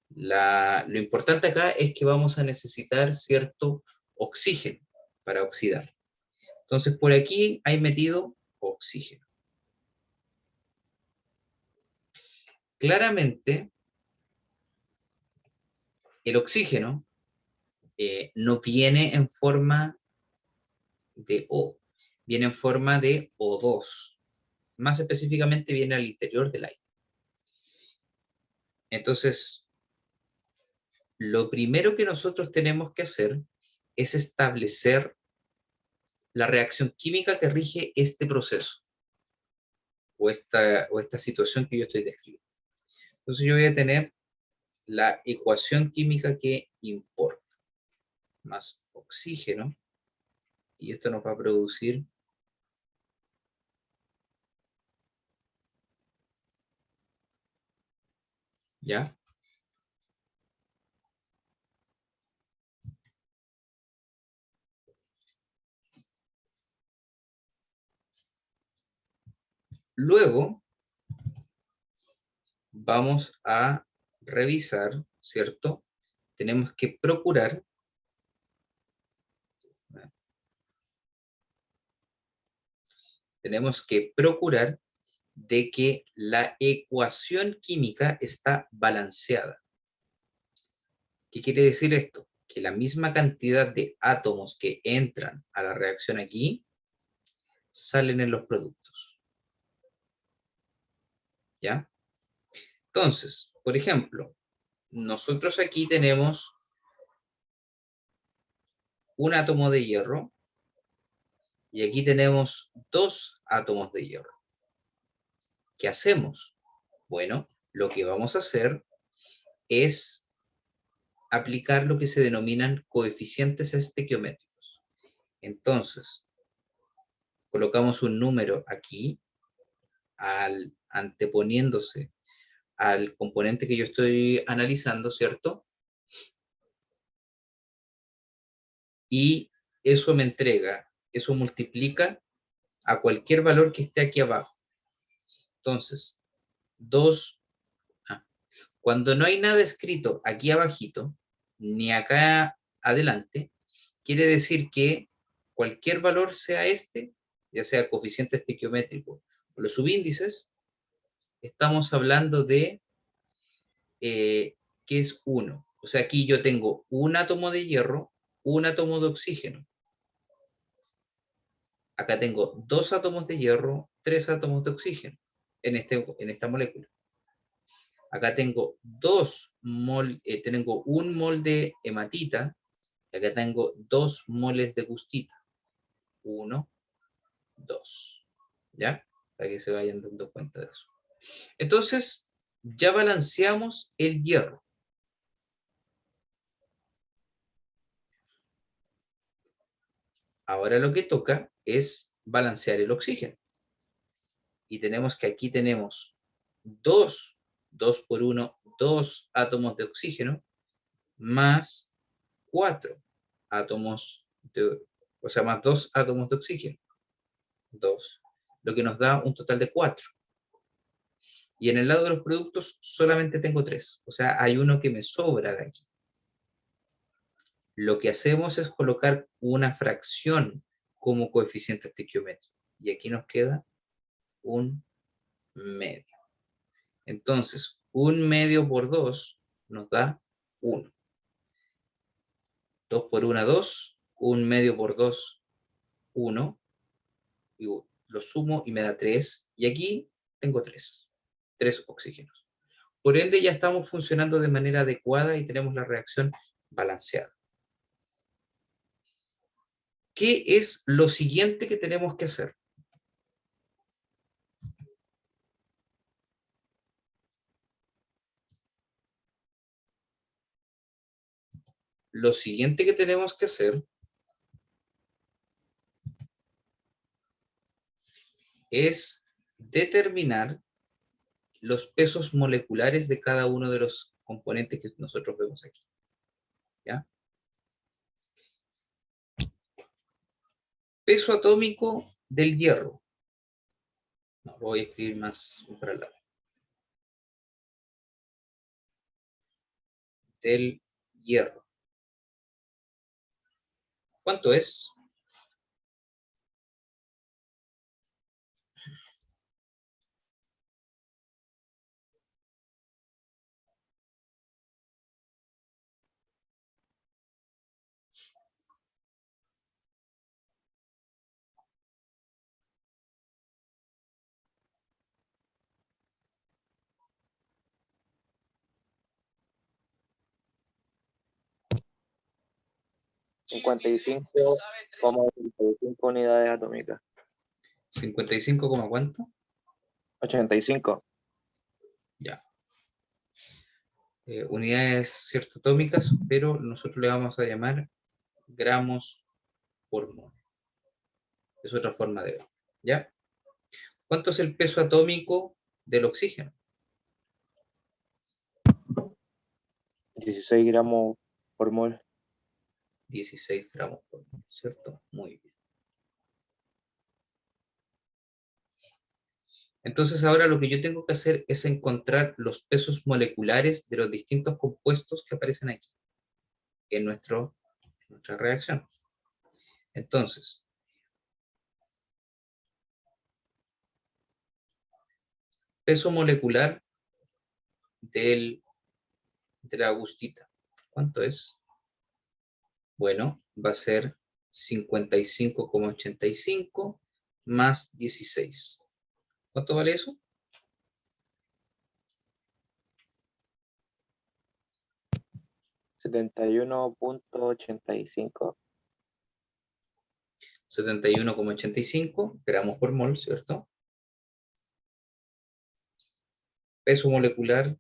Lo importante acá es que vamos a necesitar cierto oxígeno para oxidar. Entonces, por aquí hay metido oxígeno. Claramente, el oxígeno no viene en forma de O, viene en forma de O2. Más específicamente viene al interior del aire. Entonces, lo primero que nosotros tenemos que hacer es establecer la reacción química que rige este proceso o esta situación que yo estoy describiendo. Entonces yo voy a tener la ecuación química que importa, más oxígeno, y esto nos va a producir ¿ya? Luego vamos a revisar, ¿cierto? Tenemos que procurar de que la ecuación química está balanceada. ¿Qué quiere decir esto? Que la misma cantidad de átomos que entran a la reacción aquí salen en los productos. ¿Ya? Entonces, por ejemplo, nosotros aquí tenemos un átomo de hierro y aquí tenemos 2 átomos de hierro. ¿Qué hacemos? Bueno, lo que vamos a hacer es aplicar lo que se denominan coeficientes estequiométricos. Entonces, colocamos un número aquí, anteponiéndose al componente que yo estoy analizando, ¿cierto? Y eso me entrega, eso multiplica a cualquier valor que esté aquí abajo. Entonces, cuando no hay nada escrito aquí abajito, ni acá adelante, quiere decir que cualquier valor sea este, ya sea coeficiente estequiométrico o los subíndices, estamos hablando de que es 1. O sea, aquí yo tengo un átomo de hierro, un átomo de oxígeno. Acá tengo 2 átomos de hierro, 3 átomos de oxígeno en esta molécula. Acá tengo tengo un mol de hematita, y acá tengo 2 moles de gustita. 1, 2. ¿Ya? Para que se vayan dando cuenta de eso. Entonces, ya balanceamos el hierro. Ahora lo que toca es balancear el oxígeno. Y tenemos que aquí tenemos 2 por 1, 2 átomos de oxígeno, más 4 átomos más 2 átomos de oxígeno. 2. Lo que nos da un total de 4. Y en el lado de los productos solamente tengo 3. O sea, hay uno que me sobra de aquí. Lo que hacemos es colocar una fracción como coeficiente estequiométrico. Y aquí nos queda un medio. Entonces, un medio por 2 nos da 1. 2 por 1, 2. Un medio por 2, 1. Y lo sumo y me da 3. Y aquí tengo 3. 3 oxígenos. Por ende, ya estamos funcionando de manera adecuada y tenemos la reacción balanceada. ¿Qué es lo siguiente que tenemos que hacer? Lo siguiente que tenemos que hacer es determinar los pesos moleculares de cada uno de los componentes que nosotros vemos aquí. ¿Ya? Peso atómico del hierro. No, lo voy a escribir más para el lado. Del hierro. ¿Cuánto es? Sí, 55,85 unidades atómicas. 55, ¿cuánto? 85. Ya. Unidades cierto atómicas, pero nosotros le vamos a llamar gramos por mol. Es otra forma de ver. ¿Ya? ¿Cuánto es el peso atómico del oxígeno? 16 gramos por mol. 16 gramos por mol, ¿cierto? Muy bien. Entonces ahora lo que yo tengo que hacer es encontrar los pesos moleculares de los distintos compuestos que aparecen aquí, en nuestra reacción. Entonces, peso molecular de la agustita, ¿cuánto es? Bueno, va a ser 55,85 más 16. ¿Cuánto vale eso? 71,85. 71,85 gramos por mol, ¿cierto? Peso molecular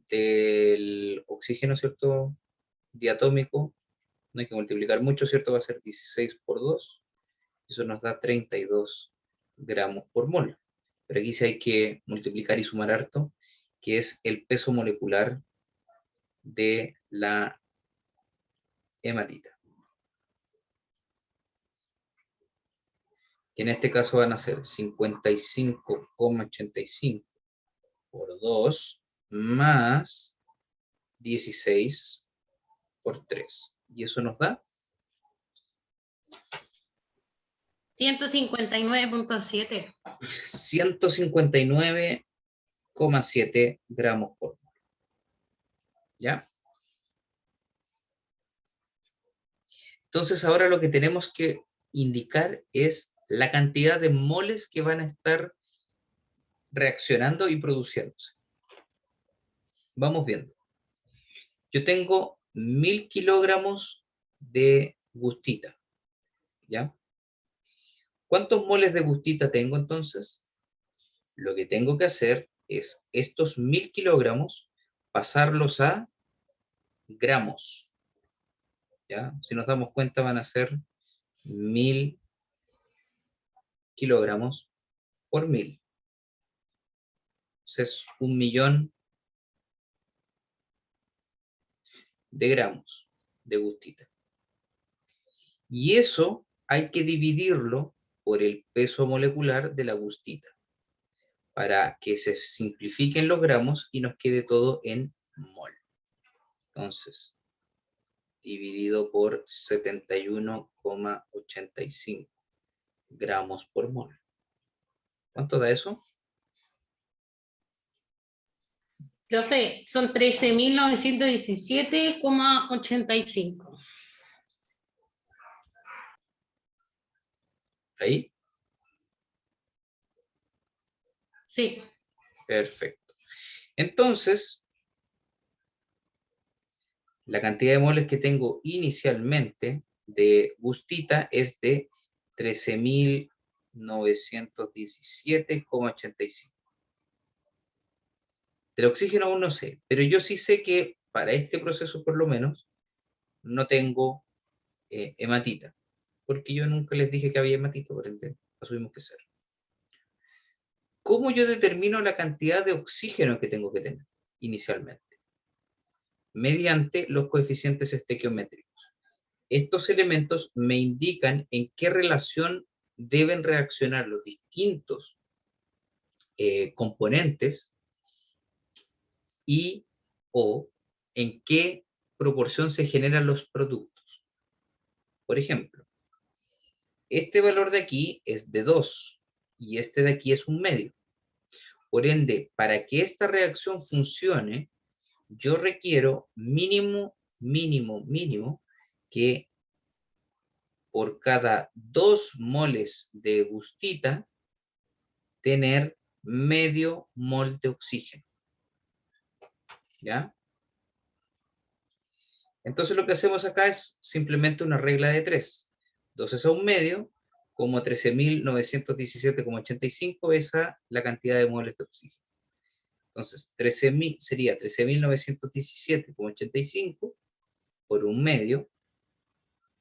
del oxígeno, ¿cierto? Diatómico, no hay que multiplicar mucho, ¿cierto? Va a ser 16 por 2, eso nos da 32 gramos por mol. Pero aquí sí hay que multiplicar y sumar harto, que es el peso molecular de la hematita. Que en este caso van a ser 55,85 por 2 más 16 por 3. Y eso nos da 159.7. 159,7 gramos por mol. ¿Ya? Entonces ahora lo que tenemos que indicar es la cantidad de moles que van a estar reaccionando y produciéndose. Vamos viendo. Yo tengo 1000 kilogramos de gustita. ¿Ya? ¿Cuántos moles de gustita tengo entonces? Lo que tengo que hacer es estos 1000 kilogramos pasarlos a gramos. ¿Ya? Si nos damos cuenta van a ser 1000 kilogramos por 1000. Entonces, 1.000.000 de gramos de gustita. Y eso hay que dividirlo por el peso molecular de la gustita, para que se simplifiquen los gramos y nos quede todo en mol. Entonces, dividido por 71,85 gramos por mol. ¿Cuánto da eso? Profe, son 13.917,85. ¿Ahí? Sí. Perfecto. Entonces, la cantidad de moles que tengo inicialmente de gustita es de 13.917,85. Del oxígeno aún no sé, pero yo sí sé que para este proceso por lo menos no tengo hematita, porque yo nunca les dije que había hematita, por ende asumimos que cero. ¿Cómo yo determino la cantidad de oxígeno que tengo que tener inicialmente? Mediante los coeficientes estequiométricos. Estos elementos me indican en qué relación deben reaccionar los distintos componentes y o en qué proporción se generan los productos. Por ejemplo, este valor de aquí es de 2 y este de aquí es un medio. Por ende, para que esta reacción funcione, yo requiero mínimo que por cada 2 moles de gustita tener medio mol de oxígeno. ¿Ya? Entonces lo que hacemos acá es simplemente una regla de 3. 2 es a un medio, como 13.917,85 es la cantidad de moles de oxígeno. Entonces, 13.000 sería 13.917,85 por un medio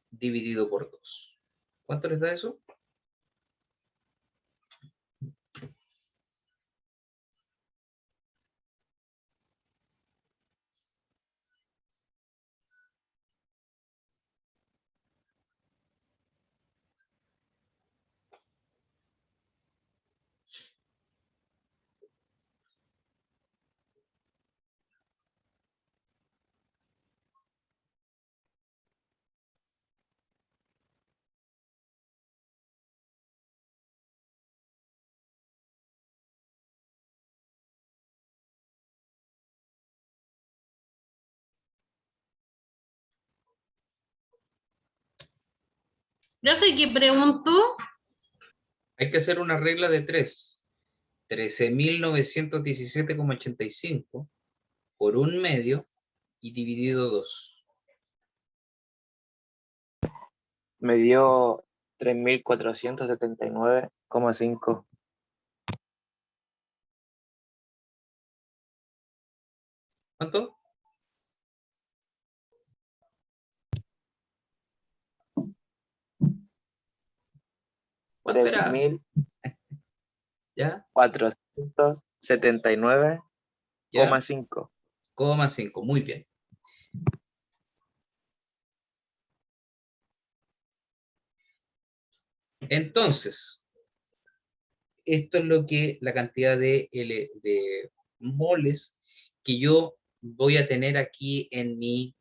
dividido por 2. ¿Cuánto les da eso? Profe, ¿qué preguntó? Hay que hacer una regla de 3. 13.917,85 por un medio y dividido 2. Me dio 3.479,5. ¿Cuánto? ¿Cuánto era? ¿Ya? 479,5. ¿Ya? 5,5, muy bien. Entonces, esto es lo que la cantidad de moles que yo voy a tener aquí en mi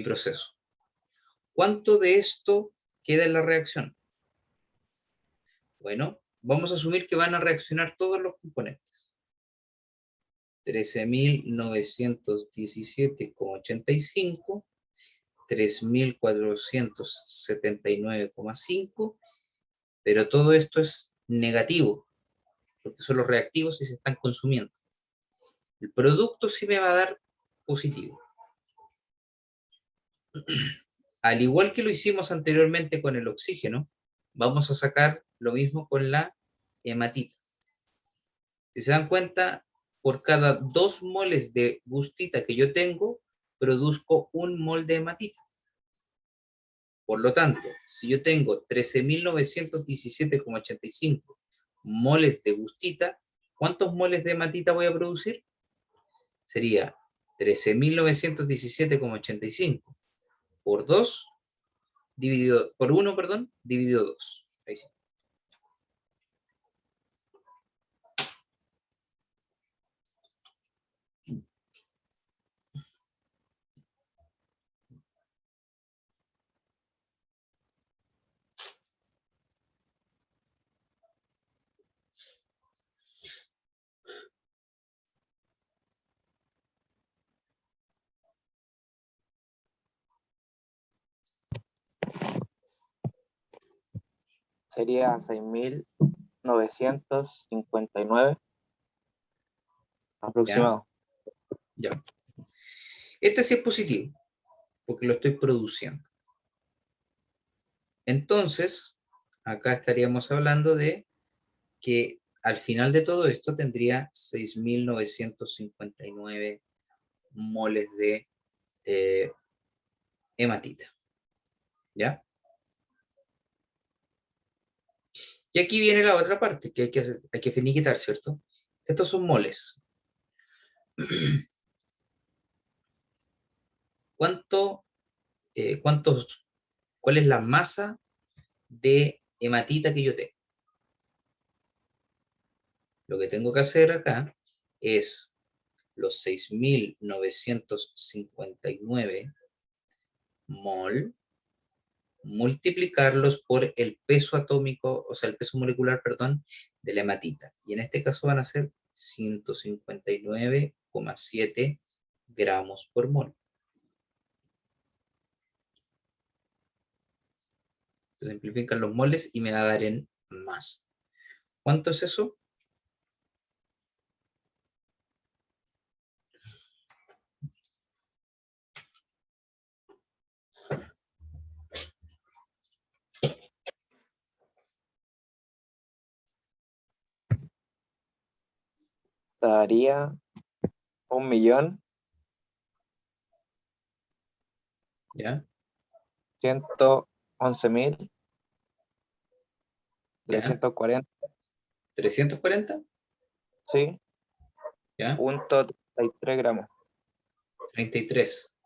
proceso. ¿Cuánto de esto queda en la reacción? Bueno, vamos a asumir que van a reaccionar todos los componentes. 13.917,85, 3.479,5, pero todo esto es negativo, porque son los reactivos y se están consumiendo. El producto sí me va a dar positivo. Al igual que lo hicimos anteriormente con el oxígeno, vamos a sacar lo mismo con la hematita. Si se dan cuenta, por cada 2 moles de gustita que yo tengo, produzco 1 mol de hematita. Por lo tanto, si yo tengo 13.917,85 moles de gustita, ¿cuántos moles de hematita voy a producir? Sería 13.917,85 por 2 dividido por 1, perdón, dividido 2. Ahí sí. Sería 6.959 aproximado. Ya. Este sí es positivo, porque lo estoy produciendo. Entonces, acá estaríamos hablando de que al final de todo esto tendría 6.959 moles de hematita. ¿Ya? Y aquí viene la otra parte que hay que finiquitar, ¿cierto? Estos son moles. ¿Cuál es la masa de hematita que yo tengo? Lo que tengo que hacer acá es los 6.959 mol, multiplicarlos por el peso atómico, o sea, el peso molecular, perdón, de la hematita. Y en este caso van a ser 159,7 gramos por mol. Se simplifican los moles y me va a dar en más. ¿Cuánto es eso? Daría 1.111.340. ¿Ya? ¿340? Sí, ¿Ya? punto 33 gramos. 33.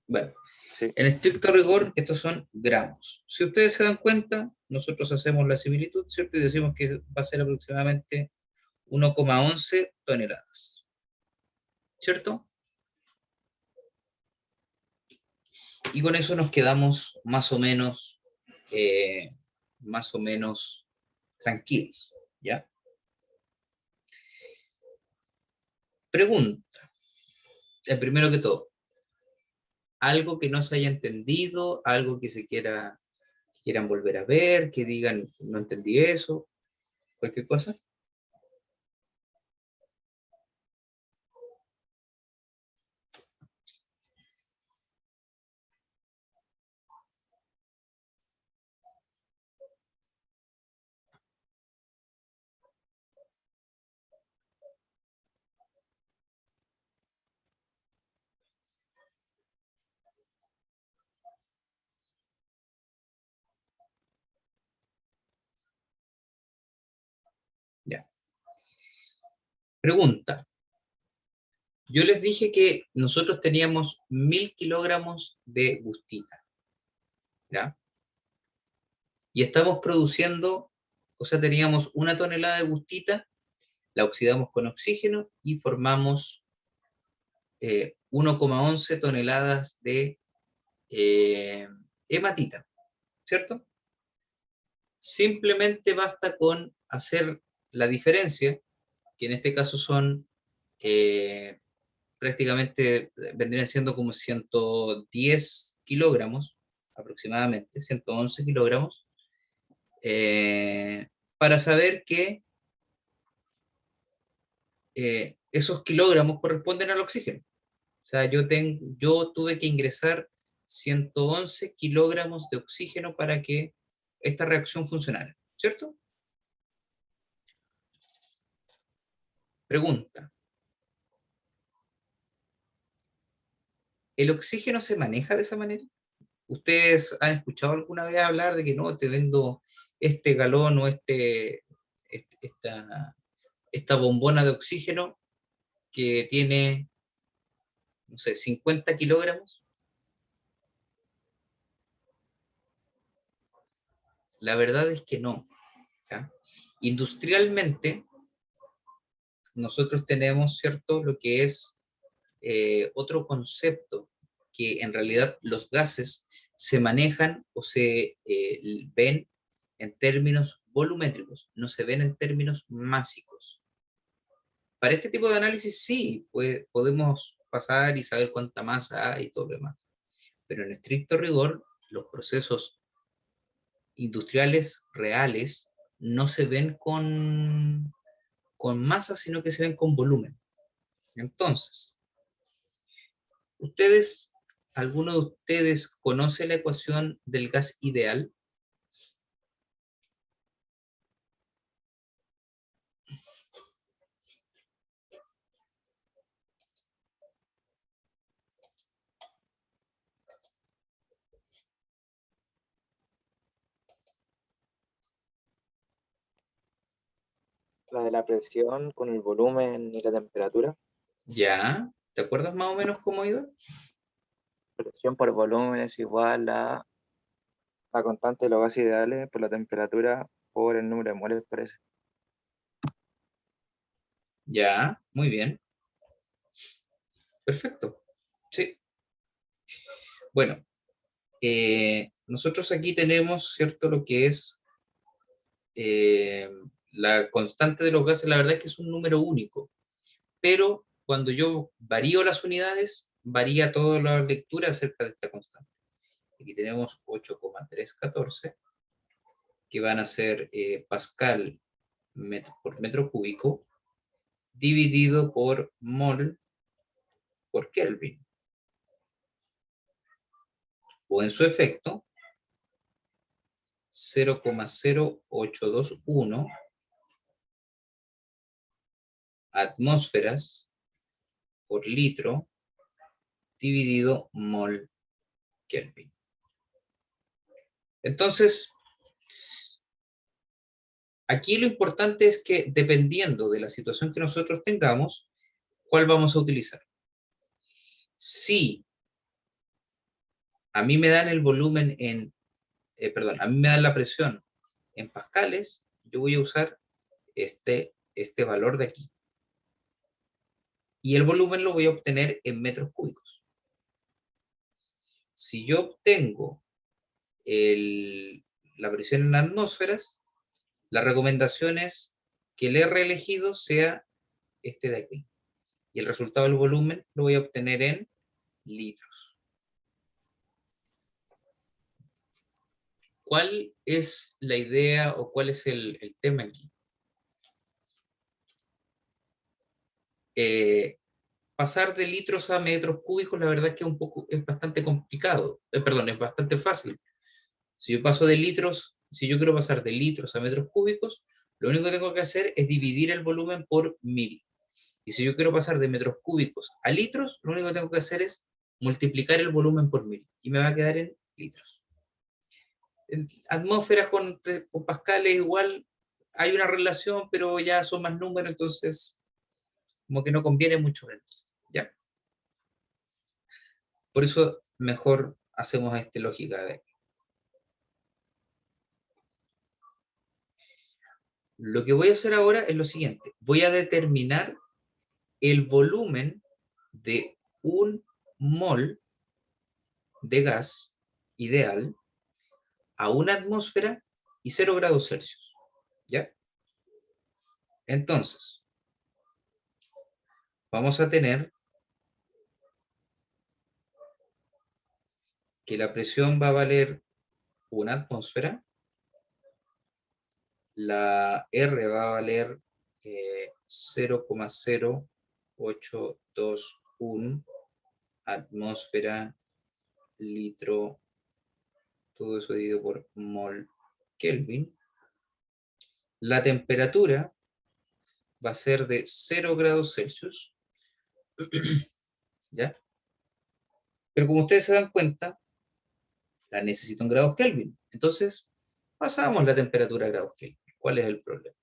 Bueno, Sí. en estricto rigor, estos son gramos. Si ustedes se dan cuenta, nosotros hacemos la similitud, ¿cierto? Y decimos que va a ser aproximadamente 1,11 toneladas. ¿Cierto? Y con eso nos quedamos más o menos tranquilos, ¿ya? Pregunta, primero que todo, algo que no se haya entendido, algo que quieran volver a ver, que digan, no entendí eso, cualquier cosa. Ya. Pregunta. Yo les dije que nosotros teníamos 1.000 kilogramos de gustita, ¿ya? Y estamos produciendo, o sea, teníamos 1 tonelada de gustita, la oxidamos con oxígeno y formamos 1,11 toneladas de hematita, ¿cierto? Simplemente basta con hacer la diferencia, que en este caso son prácticamente, vendrían siendo como 110 kilogramos, aproximadamente, 111 kilogramos, para saber que esos kilogramos corresponden al oxígeno. O sea, yo tuve que ingresar 111 kilogramos de oxígeno para que esta reacción funcionara, ¿cierto? Pregunta. ¿El oxígeno se maneja de esa manera? ¿Ustedes han escuchado alguna vez hablar de que no, te vendo este galón o esta bombona de oxígeno que tiene, no sé, 50 kilogramos? La verdad es que no, ¿ya? Industrialmente, nosotros tenemos, ¿cierto?, lo que es otro concepto, que en realidad los gases se manejan o se ven en términos volumétricos, no se ven en términos másicos. Para este tipo de análisis sí, podemos pasar y saber cuánta masa hay y todo lo demás, pero en estricto rigor, los procesos industriales reales no se ven con masa, sino que se ven con volumen. Entonces, ¿alguno de ustedes conoce la ecuación del gas ideal? La de la presión con el volumen y la temperatura. ¿Ya? ¿Te acuerdas más o menos cómo iba? Presión por volumen es igual a la constante de los gases ideales por la temperatura por el número de moles, parece. Ya, muy bien. Perfecto. Sí. Bueno, nosotros aquí tenemos, ¿cierto? Lo que es la constante de los gases, la verdad es que es un número único, pero cuando yo varío las unidades, varía toda la lectura acerca de esta constante. Aquí tenemos 8,314, que van a ser Pascal por metro cúbico, dividido por mol por Kelvin. O en su efecto, 0,0821 atmósferas por litro dividido mol Kelvin. Entonces, aquí lo importante es que dependiendo de la situación que nosotros tengamos, ¿cuál vamos a utilizar? Si a mí me dan el volumen en, a mí me dan la presión en pascales, yo voy a usar este valor de aquí. Y el volumen lo voy a obtener en metros cúbicos. Si yo obtengo la presión en atmósferas, la recomendación es que el R elegido sea este de aquí. Y el resultado del volumen lo voy a obtener en litros. ¿Cuál es la idea o cuál es el tema aquí? Pasar de litros a metros cúbicos, la verdad es que es bastante complicado. Perdón, es bastante fácil. Si yo paso de litros, si yo quiero pasar de litros a metros cúbicos, lo único que tengo que hacer es dividir el volumen por 1000. Y si yo quiero pasar de metros cúbicos a litros, lo único que tengo que hacer es multiplicar el volumen por 1000. Y me va a quedar en litros. En atmósferas con pascales igual hay una relación, pero ya son más números, entonces como que no conviene mucho menos. ¿Ya? Por eso mejor hacemos esta lógica de aquí. Lo que voy a hacer ahora es lo siguiente. Voy a determinar el volumen de un mol de gas ideal a una atmósfera y 0 grados Celsius. ¿Ya? Entonces, vamos a tener que la presión va a valer una atmósfera, la R va a valer 0,0821 atmósfera, litro, todo eso dividido por mol Kelvin. La temperatura va a ser de 0 grados Celsius, ¿ya? Pero como ustedes se dan cuenta, la necesito en grados Kelvin. Entonces, pasamos la temperatura a grados Kelvin. ¿Cuál es el problema?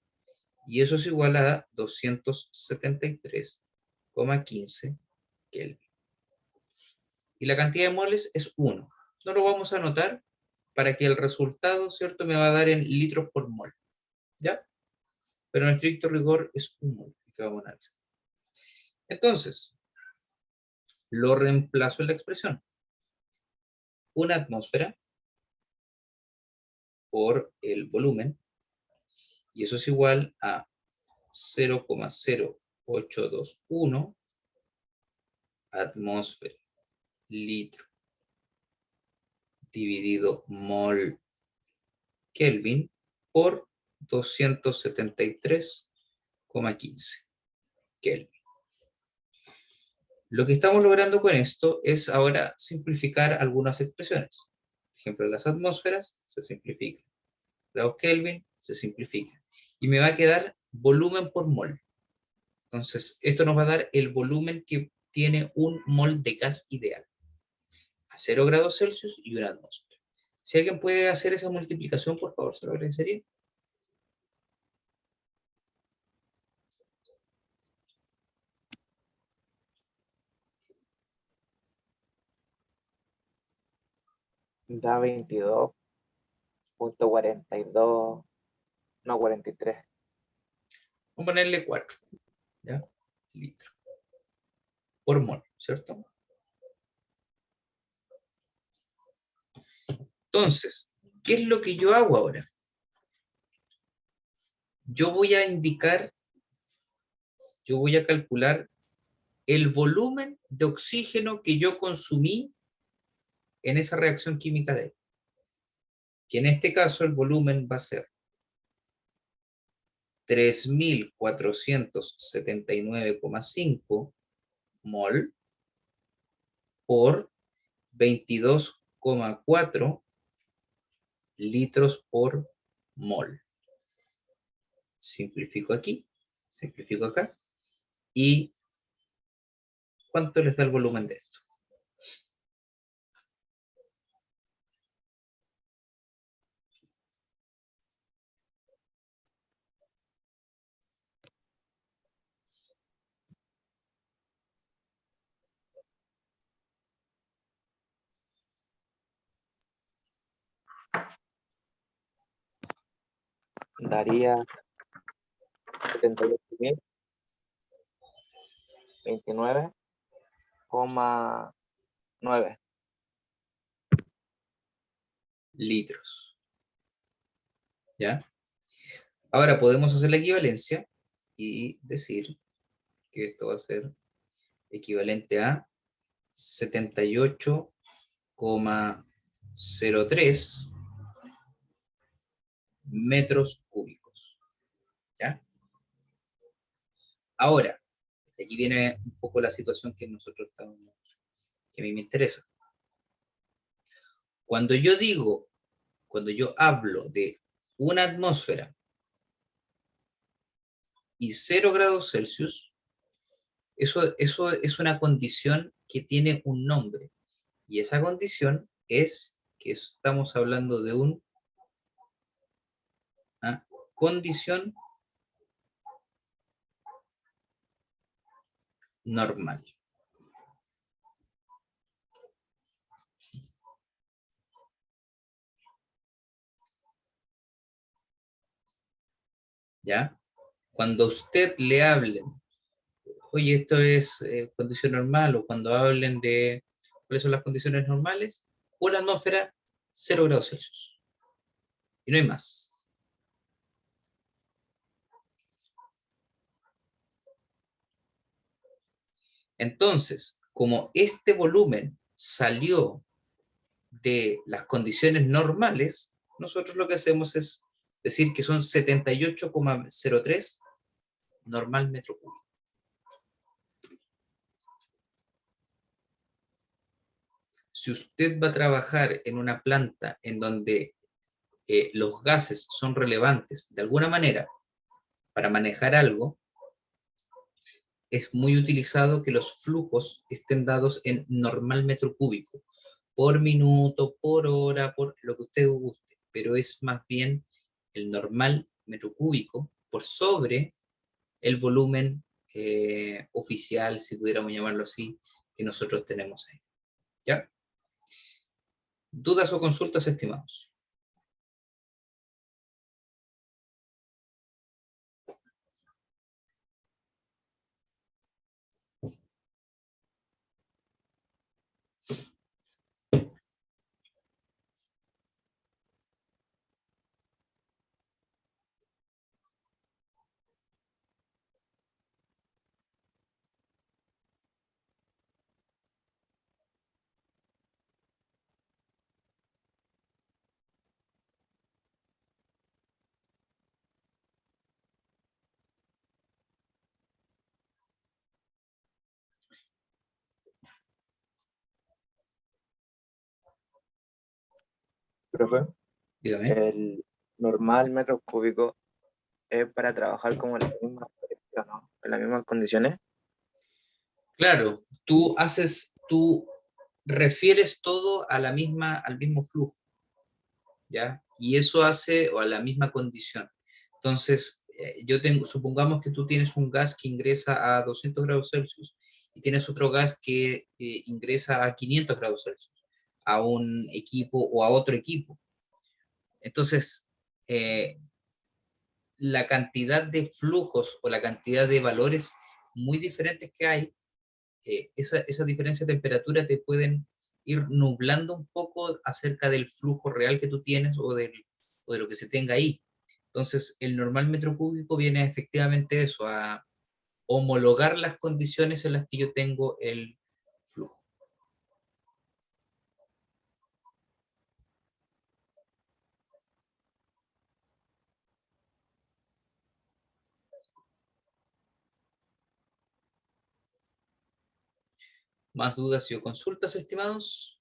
Y eso es igual a 273,15 Kelvin. Y la cantidad de moles es 1. No lo vamos a anotar para que el resultado, ¿cierto?, me va a dar en litros por mol. ¿Ya? Pero en estricto rigor es 1 mol que vamos a analizar. Entonces, lo reemplazo en la expresión. Una atmósfera por el volumen, y eso es igual a 0,0821 atmósfera, litro, dividido mol Kelvin por 273,15 Kelvin. Lo que estamos logrando con esto es ahora simplificar algunas expresiones. Por ejemplo, las atmósferas se simplifican. Grados Kelvin se simplifica. Y me va a quedar volumen por mol. Entonces, esto nos va a dar el volumen que tiene un mol de gas ideal. A 0 grados Celsius y una atmósfera. Si alguien puede hacer esa multiplicación, por favor, se lo agradecería. Da 22.42, no 43. Vamos a ponerle 4, ¿ya? Litro. Por mol, ¿cierto? Entonces, ¿qué es lo que yo hago ahora? Yo voy a indicar, yo voy a calcular el volumen de oxígeno que yo consumí en esa reacción química de ahí. Que en este caso el volumen va a ser 3.479,5 mol por 22,4 litros por mol. Simplifico aquí, simplifico acá, y ¿cuánto les da el volumen de esto? Daría 78.029,9. Litros. ¿Ya? Ahora podemos hacer la equivalencia y decir que esto va a ser equivalente a 78,03 metros cúbicos. ¿Ya? Ahora, aquí viene un poco la situación que nosotros estamos, que a mí me interesa. Cuando yo hablo de una atmósfera y 0 grados Celsius, eso es una condición que tiene un nombre. Y esa condición es que estamos hablando de una condición normal. ¿Ya? Cuando usted le hablen, oye, esto es condición normal, o cuando hablen de cuáles son las condiciones normales, una atmósfera 0 grados Celsius. Y no hay más. Entonces, como este volumen salió de las condiciones normales, nosotros lo que hacemos es decir que son 78,03 normal metro cúbico. Si usted va a trabajar en una planta en donde los gases son relevantes de alguna manera para manejar algo, es muy utilizado que los flujos estén dados en normal metro cúbico, por minuto, por hora, por lo que usted guste, pero es más bien el normal metro cúbico por sobre el volumen oficial, si pudiéramos llamarlo así, que nosotros tenemos ahí. ¿Ya? ¿Dudas o consultas, estimados? Profe, Dígame. el normal metro cúbico es para trabajar como en las mismas, ¿no? En las mismas condiciones. Claro, tú refieres todo a al mismo flujo, ¿ya? Y eso hace, o a la misma condición. Entonces, supongamos que tú tienes un gas que ingresa a 200 grados Celsius y tienes otro gas que ingresa a 500 grados Celsius. a un equipo o a otro equipo. Entonces, la cantidad de flujos o la cantidad de valores muy diferentes que hay, esa diferencia de temperatura te pueden ir nublando un poco acerca del flujo real que tú tienes o de lo que se tenga ahí. Entonces, el normal metro cúbico viene efectivamente eso, a homologar las condiciones en las que yo tengo el flujo. ¿Más dudas y o consultas, estimados?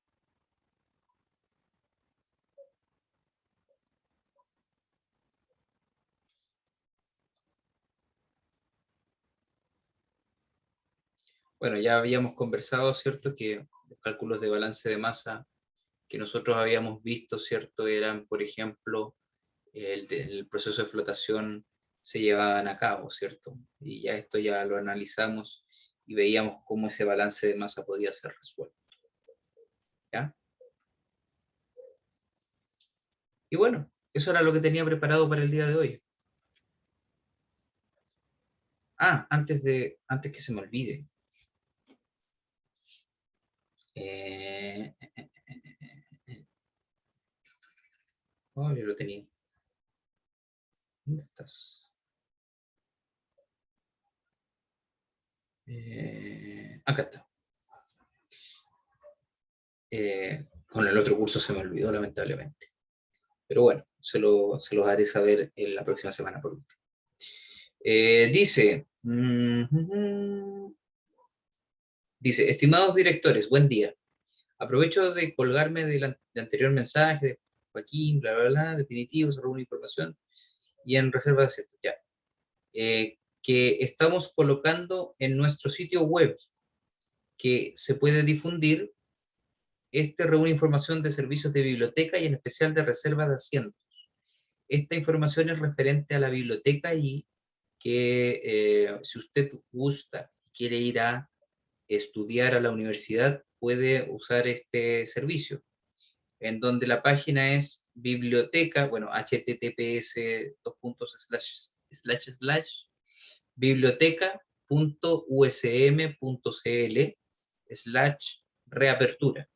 Bueno, ya habíamos conversado, ¿cierto? Que los cálculos de balance de masa que nosotros habíamos visto, ¿cierto? Eran, por ejemplo, el proceso de flotación se llevaban a cabo, ¿cierto? Y ya esto ya lo analizamos y veíamos cómo ese balance de masa podía ser resuelto. ¿Ya? Y bueno, eso era lo que tenía preparado para el día de hoy. Ah, antes que se me olvide. Oh, yo lo tenía. ¿Dónde estás? Acá está. Con el otro curso se me olvidó, lamentablemente. Pero bueno, se los haré saber en la próxima semana por último. Dice, estimados directores, buen día. Aprovecho de colgarme del anterior mensaje de Joaquín, bla, bla, bla, definitivo, sobre una información, y en reserva de asientos, ya. Que estamos colocando en nuestro sitio web, que se puede difundir, reúne información de servicios de biblioteca y en especial de reserva de asientos. Esta información es referente a la biblioteca y que si usted gusta, quiere ir a estudiar a la universidad, puede usar este servicio, en donde la página es biblioteca, bueno, https://biblioteca.usm.cl/reapertura.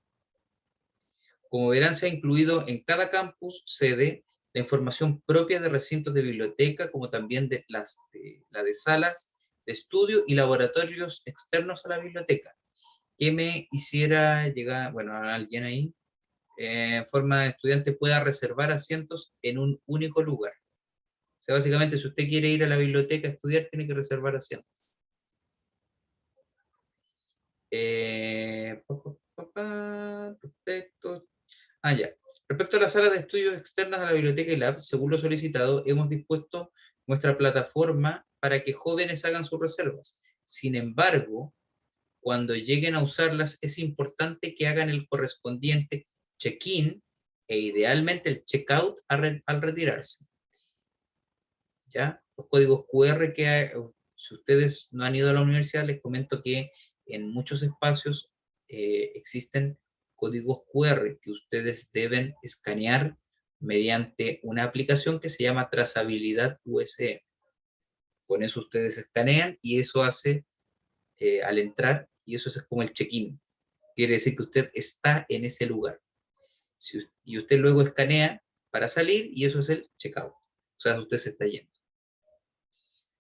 Como verán, se ha incluido en cada campus sede la información propia de recintos de biblioteca, como también de la de salas de estudio y laboratorios externos a la biblioteca. Que me hiciera llegar, bueno, a alguien ahí, en forma de estudiante pueda reservar asientos en un único lugar. O sea, básicamente, si usted quiere ir a la biblioteca a estudiar, tiene que reservar asientos. Perfecto. Ya. Respecto a las salas de estudios externas a la biblioteca y lab, según lo solicitado, hemos dispuesto nuestra plataforma para que jóvenes hagan sus reservas. Sin embargo, cuando lleguen a usarlas, es importante que hagan el correspondiente check-in e idealmente el check-out al retirarse. ¿Ya? Los códigos QR que hay, si ustedes no han ido a la universidad, les comento que en muchos espacios existen códigos QR que ustedes deben escanear mediante una aplicación que se llama Trazabilidad USM. Con eso ustedes escanean y eso hace al entrar, y eso es como el check-in. Quiere decir que usted está en ese lugar. Y usted luego escanea para salir y eso es el check-out. O sea, usted se está yendo.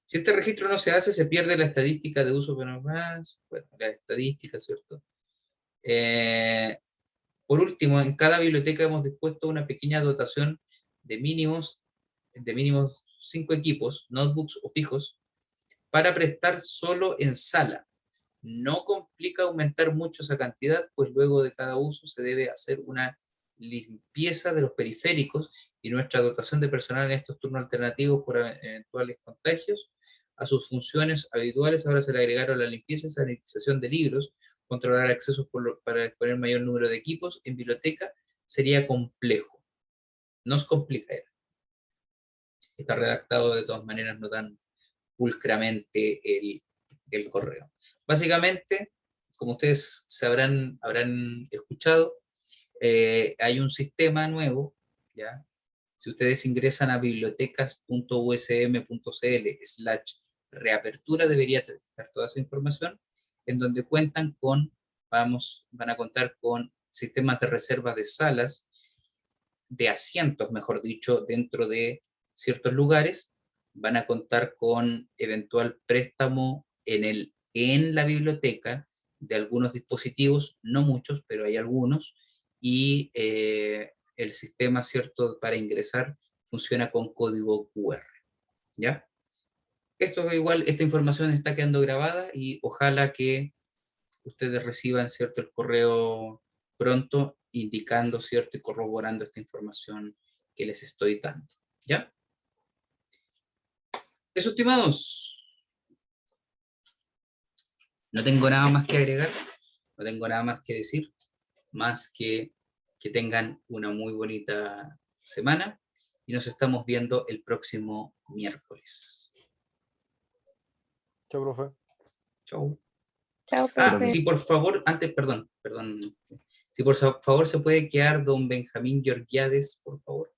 Si este registro no se hace, se pierde la estadística de uso, pero más, bueno, la estadística, ¿cierto? Por último, en cada biblioteca hemos dispuesto una pequeña dotación de mínimos 5 equipos, notebooks o fijos, para prestar solo en sala. No complica aumentar mucho esa cantidad, pues luego de cada uso se debe hacer una limpieza de los periféricos y nuestra dotación de personal en estos turnos alternativos por eventuales contagios. A sus funciones habituales ahora se le agregaron la limpieza y sanitización de libros, controlar accesos para disponer mayor número de equipos. En biblioteca sería complejo. Nos complica. Está redactado de todas maneras no tan pulcramente el correo. Básicamente, como ustedes habrán escuchado, hay un sistema nuevo, ¿ya? Si ustedes ingresan a bibliotecas.usm.cl/reapertura, debería estar toda esa información, en donde cuentan con, van a contar con sistemas de reserva de salas, de asientos, mejor dicho, dentro de ciertos lugares, van a contar con eventual préstamo en la biblioteca de algunos dispositivos, no muchos, pero hay algunos, y el sistema, ¿cierto?, para ingresar funciona con código QR, ¿ya? Esto igual, esta información está quedando grabada y ojalá que ustedes reciban, ¿cierto?, el correo pronto indicando, ¿cierto?, y corroborando esta información que les estoy dando, ¿ya? Eso, estimados. No tengo nada más que agregar, no tengo nada más que decir, más que tengan una muy bonita semana y nos estamos viendo el próximo miércoles. Chao, profe. Chau. Chao, Ah, profe. sí, por favor, antes, perdón. Si por favor se puede quedar don Benjamín Georgiades, por favor.